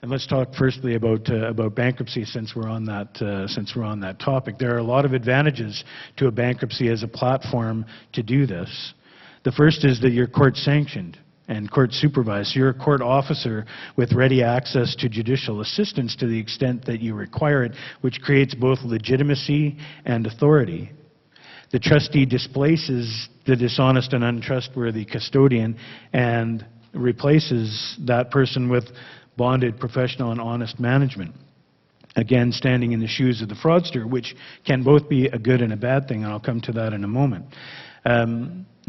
And let's talk firstly about bankruptcy, since we're on that topic. There are a lot of advantages to a bankruptcy as a platform to do this. The first is that you're court sanctioned and court supervised. So you're a court officer with ready access to judicial assistance to the extent that you require it, which creates both legitimacy and authority. The trustee displaces the dishonest and untrustworthy custodian and replaces that person with bonded, professional, and honest management. Again, standing in the shoes of the fraudster, which can both be a good and a bad thing, and I'll come to that in a moment.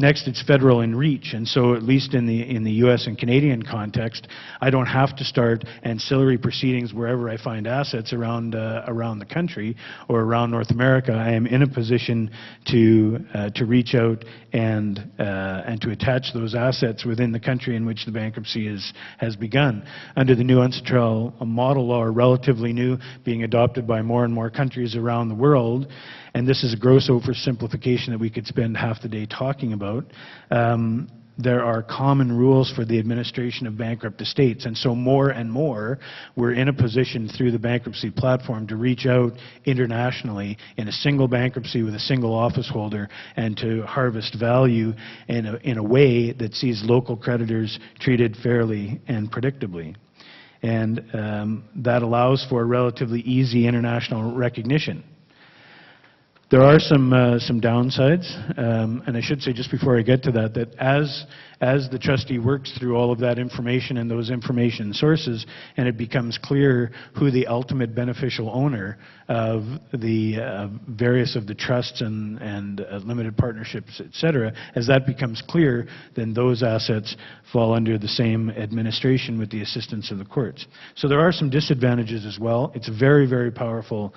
Next, it's federal in reach, and so at least in the U.S. and Canadian context, I don't have to start ancillary proceedings wherever I find assets around the country or around North America. I am in a position to reach out and to attach those assets within the country in which the bankruptcy has begun. Under the new ancestral model law, or relatively new, being adopted by more and more countries around the world, and this is a gross oversimplification that we could spend half the day talking about. There are common rules for the administration of bankrupt estates, and so more and more we're in a position through the bankruptcy platform to reach out internationally in a single bankruptcy with a single office holder and to harvest value in a way that sees local creditors treated fairly and predictably. And that allows for relatively easy international recognition. There are some downsides, and I should say just before I get to that, that as the trustee works through all of that information and those information sources, and it becomes clear who the ultimate beneficial owner of the various of the trusts and limited partnerships, et cetera, as that becomes clear, then those assets fall under the same administration with the assistance of the courts. So there are some disadvantages as well. It's a very, very powerful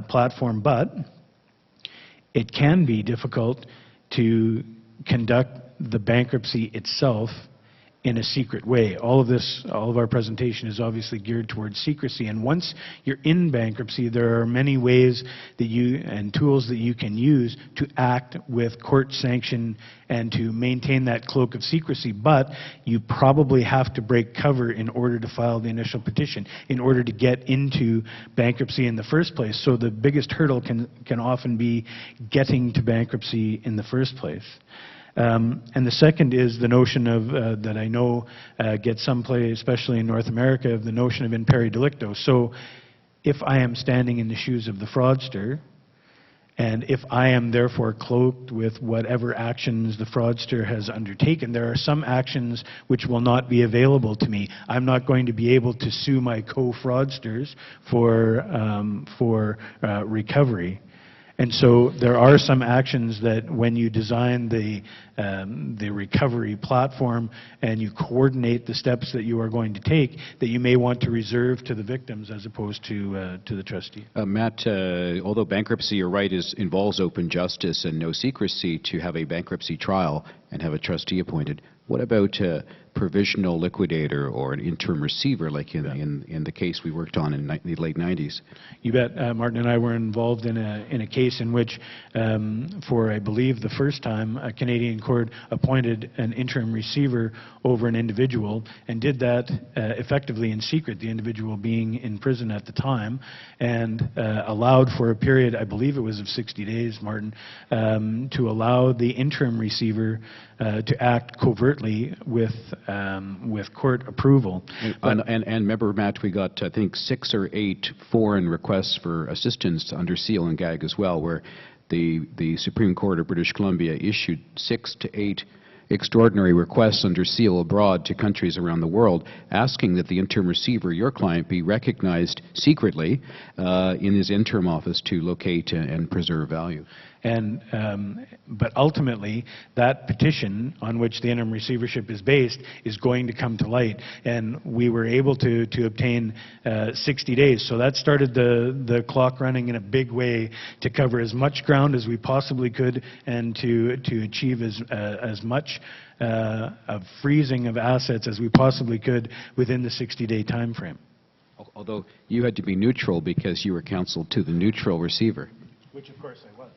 platform, but it can be difficult to conduct the bankruptcy itself in a secret way. All of our presentation is obviously geared towards secrecy, and once you're in bankruptcy, there are many ways that and tools that you can use to act with court sanction and to maintain that cloak of secrecy, but you probably have to break cover in order to file the initial petition, in order to get into bankruptcy in the first place. So the biggest hurdle can often be getting to bankruptcy in the first place. And the second is the notion of, that I know gets some play, especially in North America, of the notion of imperi delicto. So if I am standing in the shoes of the fraudster, and if I am therefore cloaked with whatever actions the fraudster has undertaken, there are some actions which will not be available to me. I'm not going to be able to sue my co-fraudsters for recovery. And so there are some actions that when you design the recovery platform and you coordinate the steps that you are going to take, that you may want to reserve to the victims as opposed to the trustee. Matt, although bankruptcy, you're right, involves open justice and no secrecy to have a bankruptcy trial and have a trustee appointed, what about a provisional liquidator or an interim receiver, like in the case we worked on in the late 90s? You bet. Martin and I were involved in a case in which, for I believe the first time, a Canadian court appointed an interim receiver over an individual and did that effectively in secret, the individual being in prison at the time, and allowed for a period, I believe it was of 60 days, Martin, to allow the interim receiver to act covertly with court approval. And remember, Matt, we got, I think, 6 or 8 foreign requests for assistance under seal and gag as well, where the Supreme Court of British Columbia issued 6 to 8 extraordinary requests under seal abroad to countries around the world, asking that the interim receiver, your client, be recognized secretly in his interim office to locate and preserve value. But ultimately, that petition on which the interim receivership is based is going to come to light, and we were able to obtain 60 days. So that started the clock running in a big way to cover as much ground as we possibly could and to achieve as much of freezing of assets as we possibly could within the 60-day time frame. Although you had to be neutral because you were counseled to the neutral receiver. Which, of course, I was.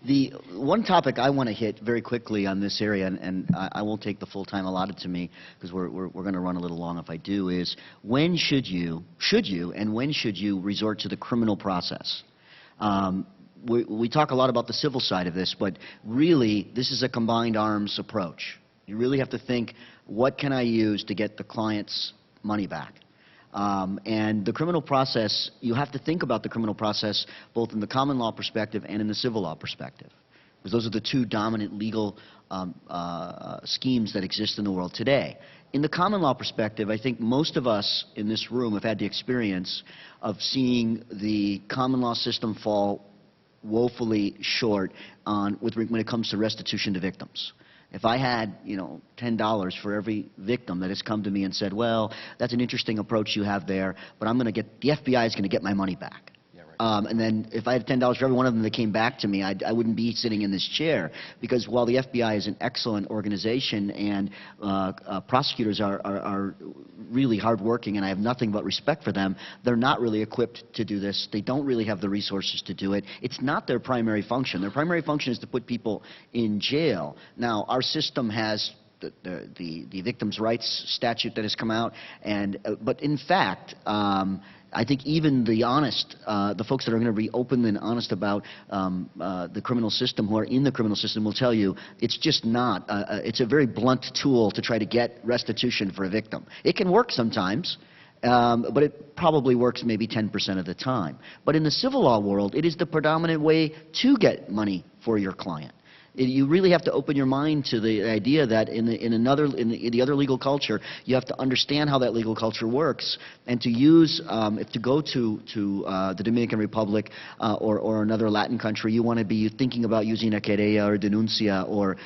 The one topic I want to hit very quickly on this area, and I won't take the full time allotted to me because we're going to run a little long if I do, is when should you, and when should you resort to the criminal process? We talk a lot about the civil side of this, but really this is a combined arms approach. You really have to think, what can I use to get the client's money back? And the criminal process, you have to think about the criminal process both in the common law perspective and in the civil law perspective, because those are the two dominant legal schemes that exist in the world today. In the common law perspective, I think most of us in this room have had the experience of seeing the common law system fall woefully short when it comes to restitution to victims. If I had, $10 for every victim that has come to me and said, well, that's an interesting approach you have there, but the FBI is going to get my money back. Yeah, right. And then if I had $10 for every one of them that came back to me, I wouldn't be sitting in this chair, because while the FBI is an excellent organization and prosecutors are really hardworking and I have nothing but respect for them, they're not really equipped to do this. They don't really have the resources to do it. It's not their primary function. Their primary function is to put people in jail. Now, our system has the victims' rights statute that has come out, but in fact, I think even the folks that are going to be open and honest about the criminal system, who are in the criminal system, will tell you it's just not. It's a very blunt tool to try to get restitution for a victim. It can work sometimes, but it probably works maybe 10% of the time. But in the civil law world, it is the predominant way to get money for your client. You really have to open your mind to the idea that in the other legal culture, you have to understand how that legal culture works, and to use, if to go to the Dominican Republic or another Latin country, you want to be thinking about using a querella or denuncia, or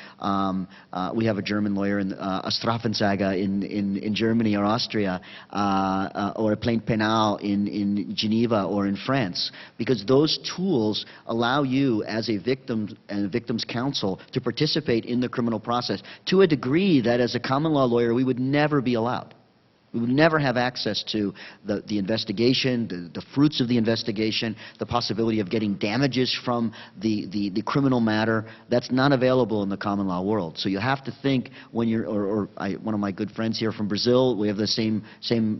we have a German lawyer, a Strafensaga in Germany or Austria, or a plainte penal in Geneva or in France, because those tools allow you as a victim and a victim's counsel to participate in the criminal process to a degree that as a common law lawyer we would never be allowed. We would never have access to the investigation, the fruits of the investigation, the possibility of getting damages from the criminal matter. That's not available in the common law world. So you have to think when you're, one of my good friends here from Brazil, we have the same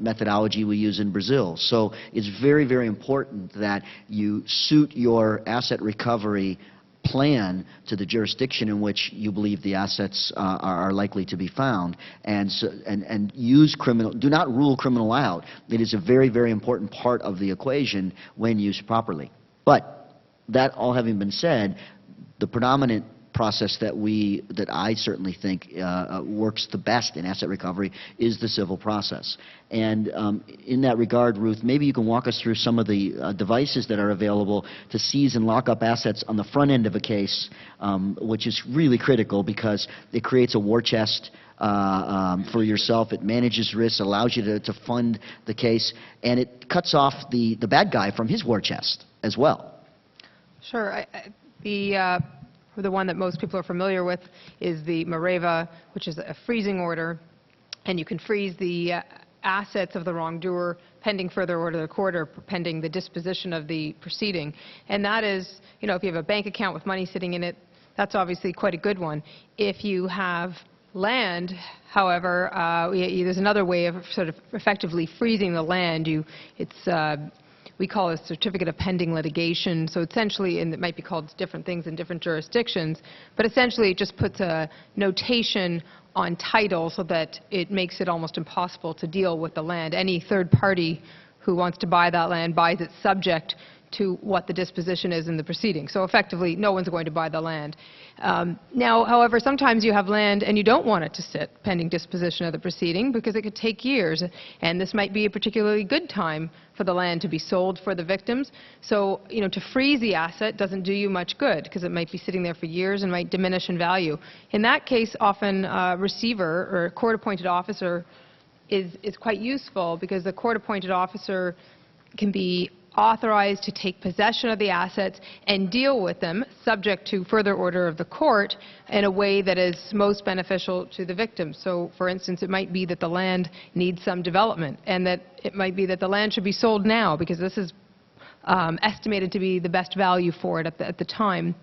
methodology we use in Brazil. So it's very, very important that you suit your asset recovery plan to the jurisdiction in which you believe the assets are likely to be found, and use criminal. Do not rule criminal out. It is a very, very important part of the equation when used properly. But that all having been said, the predominant process that I certainly think works the best in asset recovery is the civil process. And in that regard, Ruth, maybe you can walk us through some of the devices that are available to seize and lock up assets on the front end of a case, which is really critical because it creates a war chest for yourself. It manages risks, allows you to fund the case, and it cuts off the bad guy from his war chest as well. Sure. The one that most people are familiar with is the Mareva, which is a freezing order, and you can freeze the assets of the wrongdoer pending further order of the court or pending the disposition of the proceeding. And that is, if you have a bank account with money sitting in it, that's obviously quite a good one. If you have land, however, there's another way of sort of effectively freezing the land. We call it a certificate of pending litigation. So essentially, and it might be called different things in different jurisdictions, but essentially it just puts a notation on title so that it makes it almost impossible to deal with the land. Any third party who wants to buy that land buys it subject to what the disposition is in the proceeding. So effectively, no one's going to buy the land. Now, however, sometimes you have land and you don't want it to sit pending disposition of the proceeding because it could take years, and this might be a particularly good time for the land to be sold for the victims. So, to freeze the asset doesn't do you much good because it might be sitting there for years and might diminish in value. In that case, often a receiver or a court-appointed officer is quite useful because the court-appointed officer can be authorized to take possession of the assets and deal with them, subject to further order of the court, in a way that is most beneficial to the victim. So, for instance, it might be that the land needs some development, and that it might be that the land should be sold now because this is estimated to be the best value for it at the time.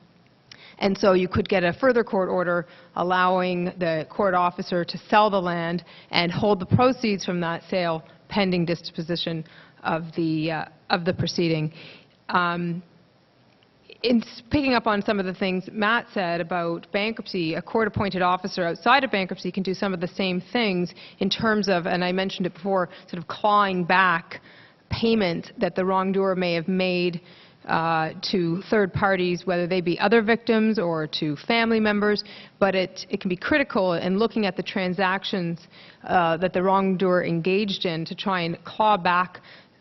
And so you could get a further court order allowing the court officer to sell the land and hold the proceeds from that sale pending disposition of the proceeding. In picking up on some of the things Matt said about bankruptcy, a court-appointed officer outside of bankruptcy can do some of the same things in terms of, and I mentioned it before, sort of clawing back payment that the wrongdoer may have made to third parties, whether they be other victims or to family members, but it can be critical in looking at the transactions that the wrongdoer engaged in to try and claw back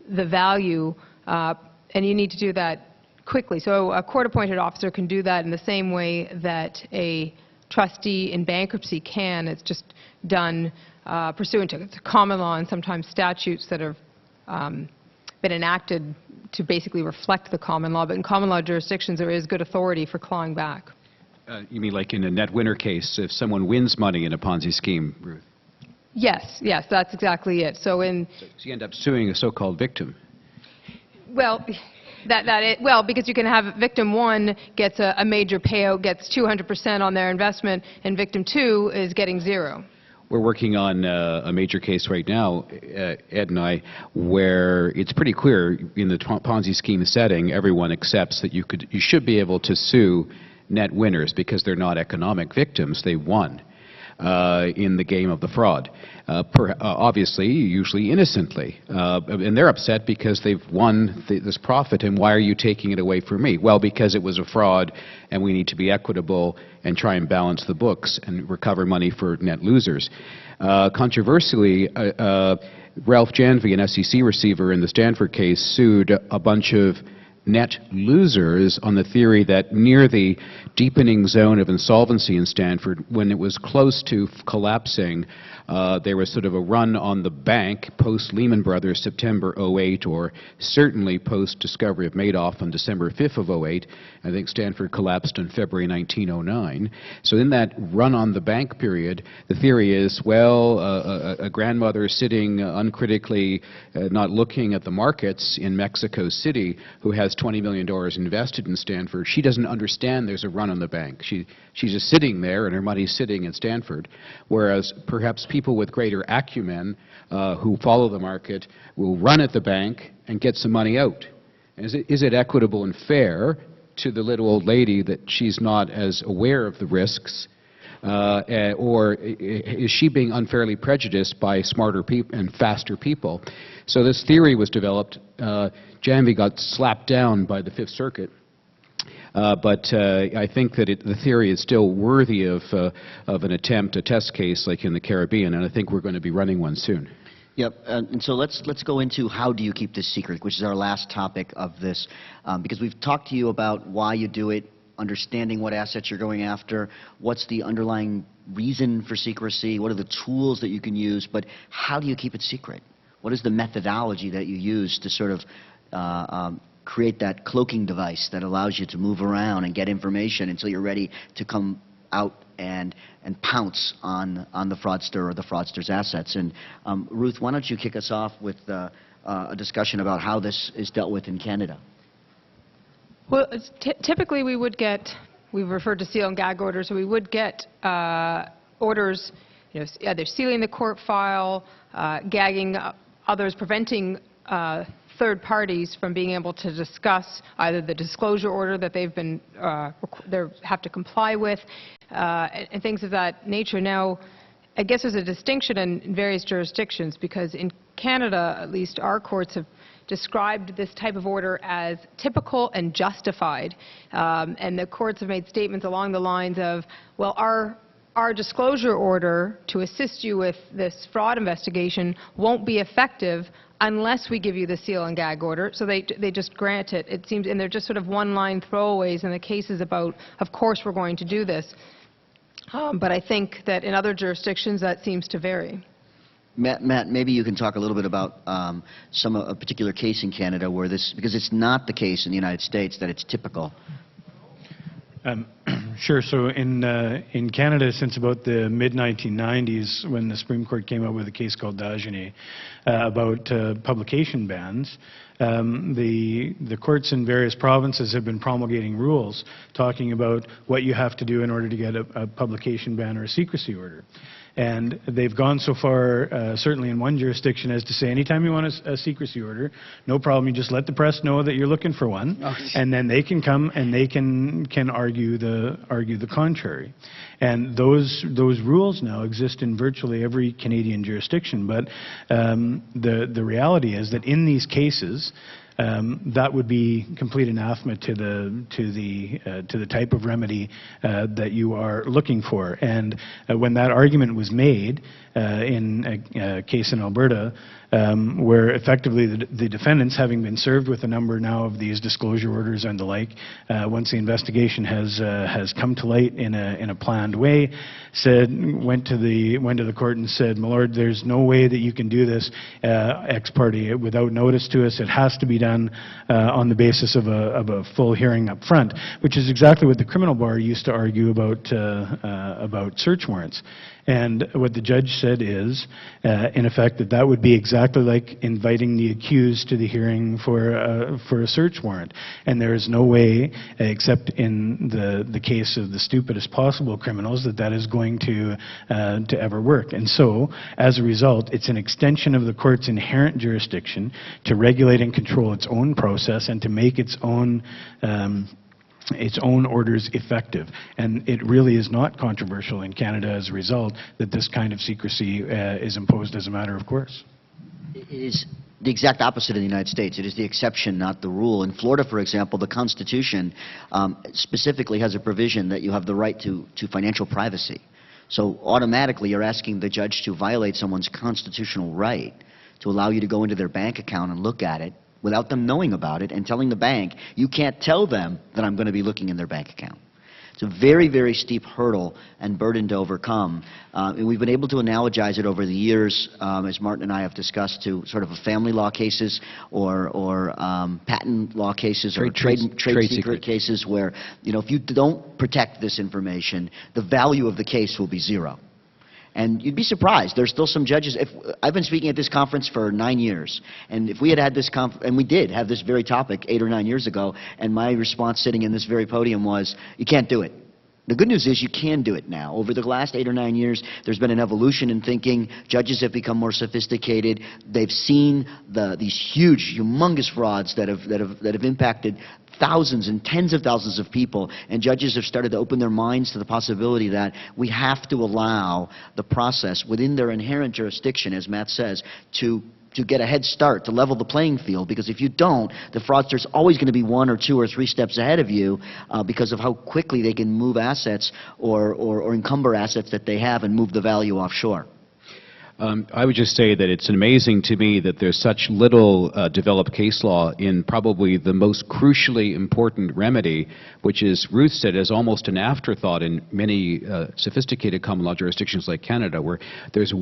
the value, and you need to do that quickly. So a court-appointed officer can do that in the same way that a trustee in bankruptcy can. It's just done pursuant to common law and sometimes statutes that have been enacted to basically reflect the common law, but in common law jurisdictions there is good authority for clawing back. You mean like in a net winner case, if someone wins money in a Ponzi scheme, Ruth? Yes, that's exactly it. So you end up suing a so-called victim. Well, because you can have victim 1 gets a major payout, gets 200% on their investment, and victim 2 is getting 0. We're working on a major case right now, Ed and I, where it's pretty clear in the Ponzi scheme setting, everyone accepts that you should be able to sue net winners because they're not economic victims, they won in the game of the fraud. Obviously, usually innocently. And they're upset because they've won this profit, and why are you taking it away from me? Well, because it was a fraud, and we need to be equitable and try and balance the books and recover money for net losers. Controversially, Ralph Janvey, an SEC receiver in the Stanford case, sued a bunch of net losers on the theory that near the deepening zone of insolvency in Stanford, when it was close to collapsing, there was sort of a run on the bank post-Lehman Brothers September 08, or certainly post-discovery of Madoff on December 5th of 08. I think Stanford collapsed on February 1909. So in that run on the bank period, the theory is, well, a grandmother sitting uncritically, not looking at the markets in Mexico City, who has $20 million invested in Stanford, she doesn't understand there's a run on the bank. She's just sitting there, and her money's sitting in Stanford, whereas perhaps people with greater acumen who follow the market will run at the bank and get some money out. Is it equitable and fair to the little old lady that she's not as aware of the risks, or is she being unfairly prejudiced by smarter people and faster people? So this theory was developed. Janvey got slapped down by the Fifth Circuit. But I think that the theory is still worthy of an attempt, a test case like in the Caribbean, and I think we're going to be running one soon. Yep, and so let's go into how do you keep this secret, which is our last topic of this, because we've talked to you about why you do it, understanding what assets you're going after, what's the underlying reason for secrecy, what are the tools that you can use, but how do you keep it secret? What is the methodology that you use to sort of create that cloaking device that allows you to move around and get information until you're ready to come out and pounce on the fraudster or the fraudster's assets? And Ruth, why don't you kick us off with a discussion about how this is dealt with in Canada? Well, typically we referred to seal and gag orders, so we would get orders, either sealing the court file, gagging others, preventing third parties from being able to discuss either the disclosure order that they have to comply with, and things of that nature. Now, I guess there's a distinction in various jurisdictions, because in Canada, at least, our courts have described this type of order as typical and justified, and the courts have made statements along the lines of, well, our disclosure order to assist you with this fraud investigation won't be effective unless we give you the seal and gag order. So they just grant it, it seems, and they're just sort of one-line throwaways in the cases about, of course we're going to do this. But I think that in other jurisdictions that seems to vary. Matt, maybe you can talk a little bit about a particular case in Canada where this, because it's not the case in the United States that it's typical. Sure. So in Canada, since about the mid-1990s, when the Supreme Court came out with a case called Dagenet about publication bans, the courts in various provinces have been promulgating rules talking about what you have to do in order to get a publication ban or a secrecy order. And they've gone so far, certainly in one jurisdiction, as to say anytime you want a secrecy order, no problem, you just let the press know that you're looking for one, and then they can come and they can argue the contrary. And those rules now exist in virtually every Canadian jurisdiction. But the reality is that in these cases, that would be complete anathema to the type of remedy that you are looking for. And when that argument was made in a case in Alberta, where effectively the defendants, having been served with a number now of these disclosure orders and the like, once the investigation has come to light in a planned way, went to the court and said, "My lord, there's no way that you can do this ex parte without notice to us. It has to be done on the basis of a full hearing up front," which is exactly what the criminal bar used to argue about search warrants. And what the judge said is, in effect, that would be exactly like inviting the accused to the hearing for a search warrant. And there is no way, except in the case of the stupidest possible criminals, that is going to ever work. And so, as a result, it's an extension of the court's inherent jurisdiction to regulate and control its own process and to make its own orders effective. And it really is not controversial in Canada as a result that this kind of secrecy is imposed as a matter of course. It is the exact opposite in the United States. It is the exception, not the rule. In Florida, for example, the Constitution specifically has a provision that you have the right to financial privacy. So automatically you're asking the judge to violate someone's constitutional right to allow you to go into their bank account and look at it without them knowing about it and telling the bank, you can't tell them that I'm going to be looking in their bank account. It's a very, very steep hurdle and burden to overcome. And we've been able to analogize it over the years, as Martin and I have discussed, to sort of a family law cases or patent law cases or trade secret cases where, you know, if you don't protect this information, the value of the case will be zero. And you'd be surprised. There's still some judges. I've been speaking at this conference for 9 years, and if we had this and we did have this very topic 8 or 9 years ago, and my response sitting in this very podium was, you can't do it. The good news is you can do it now. Over the last 8 or 9 years, there's been an evolution in thinking. Judges have become more sophisticated. They've seen these huge, humongous frauds that have impacted thousands and tens of thousands of people, and judges have started to open their minds to the possibility that we have to allow the process within their inherent jurisdiction, as Matt says, to get a head start, to level the playing field, because if you don't, the fraudster's always going to be 1 or 2 or 3 steps ahead of you because of how quickly they can move assets or encumber assets that they have and move the value offshore. I would just say that it's amazing to me that there's such little developed case law in probably the most crucially important remedy, which is, Ruth said, is almost an afterthought in many sophisticated common law jurisdictions like Canada, where there's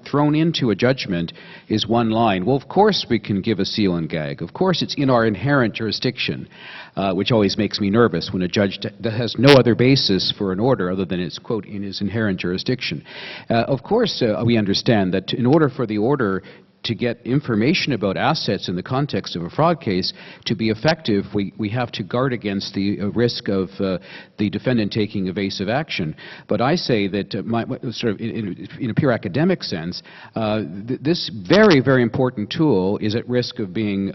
thrown into a judgment is one line. Well, of course we can give a seal and gag. Of course it's in our inherent jurisdiction, which always makes me nervous when a judge that has no other basis for an order other than it's, quote, in his inherent jurisdiction. Of course, we understand that in order for the order to get information about assets in the context of a fraud case to be effective, we have to guard against the risk of the defendant taking evasive action. But I say that sort of in a pure academic sense, this very, very important tool is at risk of being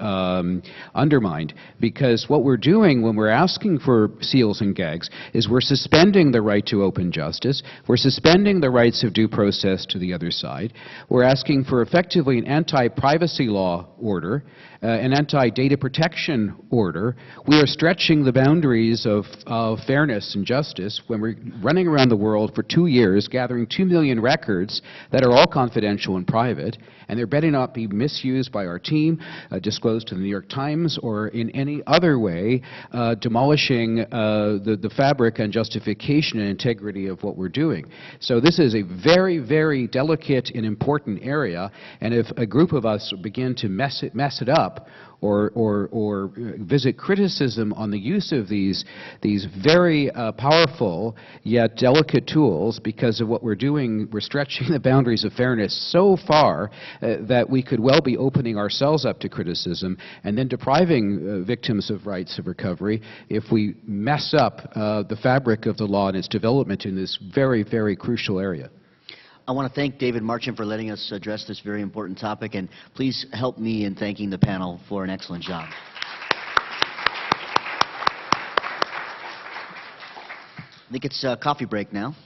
undermined, because what we're doing when we're asking for seals and gags is we're suspending the right to open justice, we're suspending the rights of due process to the other side, we're asking for effectively an anti-privacy law order, an anti-data protection order. We are stretching the boundaries of fairness and justice when we're running around the world for 2 years gathering 2 million records that are all confidential and private, and there better not be misused by our team, disclosed to the New York Times, or in any other way demolishing the fabric and justification and integrity of what we're doing. So this is a very, very delicate and important area, and if a group of us begin to mess it up, or visit criticism on the use of these very powerful yet delicate tools, because of what we're doing, we're stretching the boundaries of fairness so far that we could well be opening ourselves up to criticism and then depriving victims of rights of recovery if we mess up the fabric of the law and its development in this very, very crucial area. I want to thank David Marchant for letting us address this very important topic, and please help me in thanking the panel for an excellent job. I think it's a coffee break now.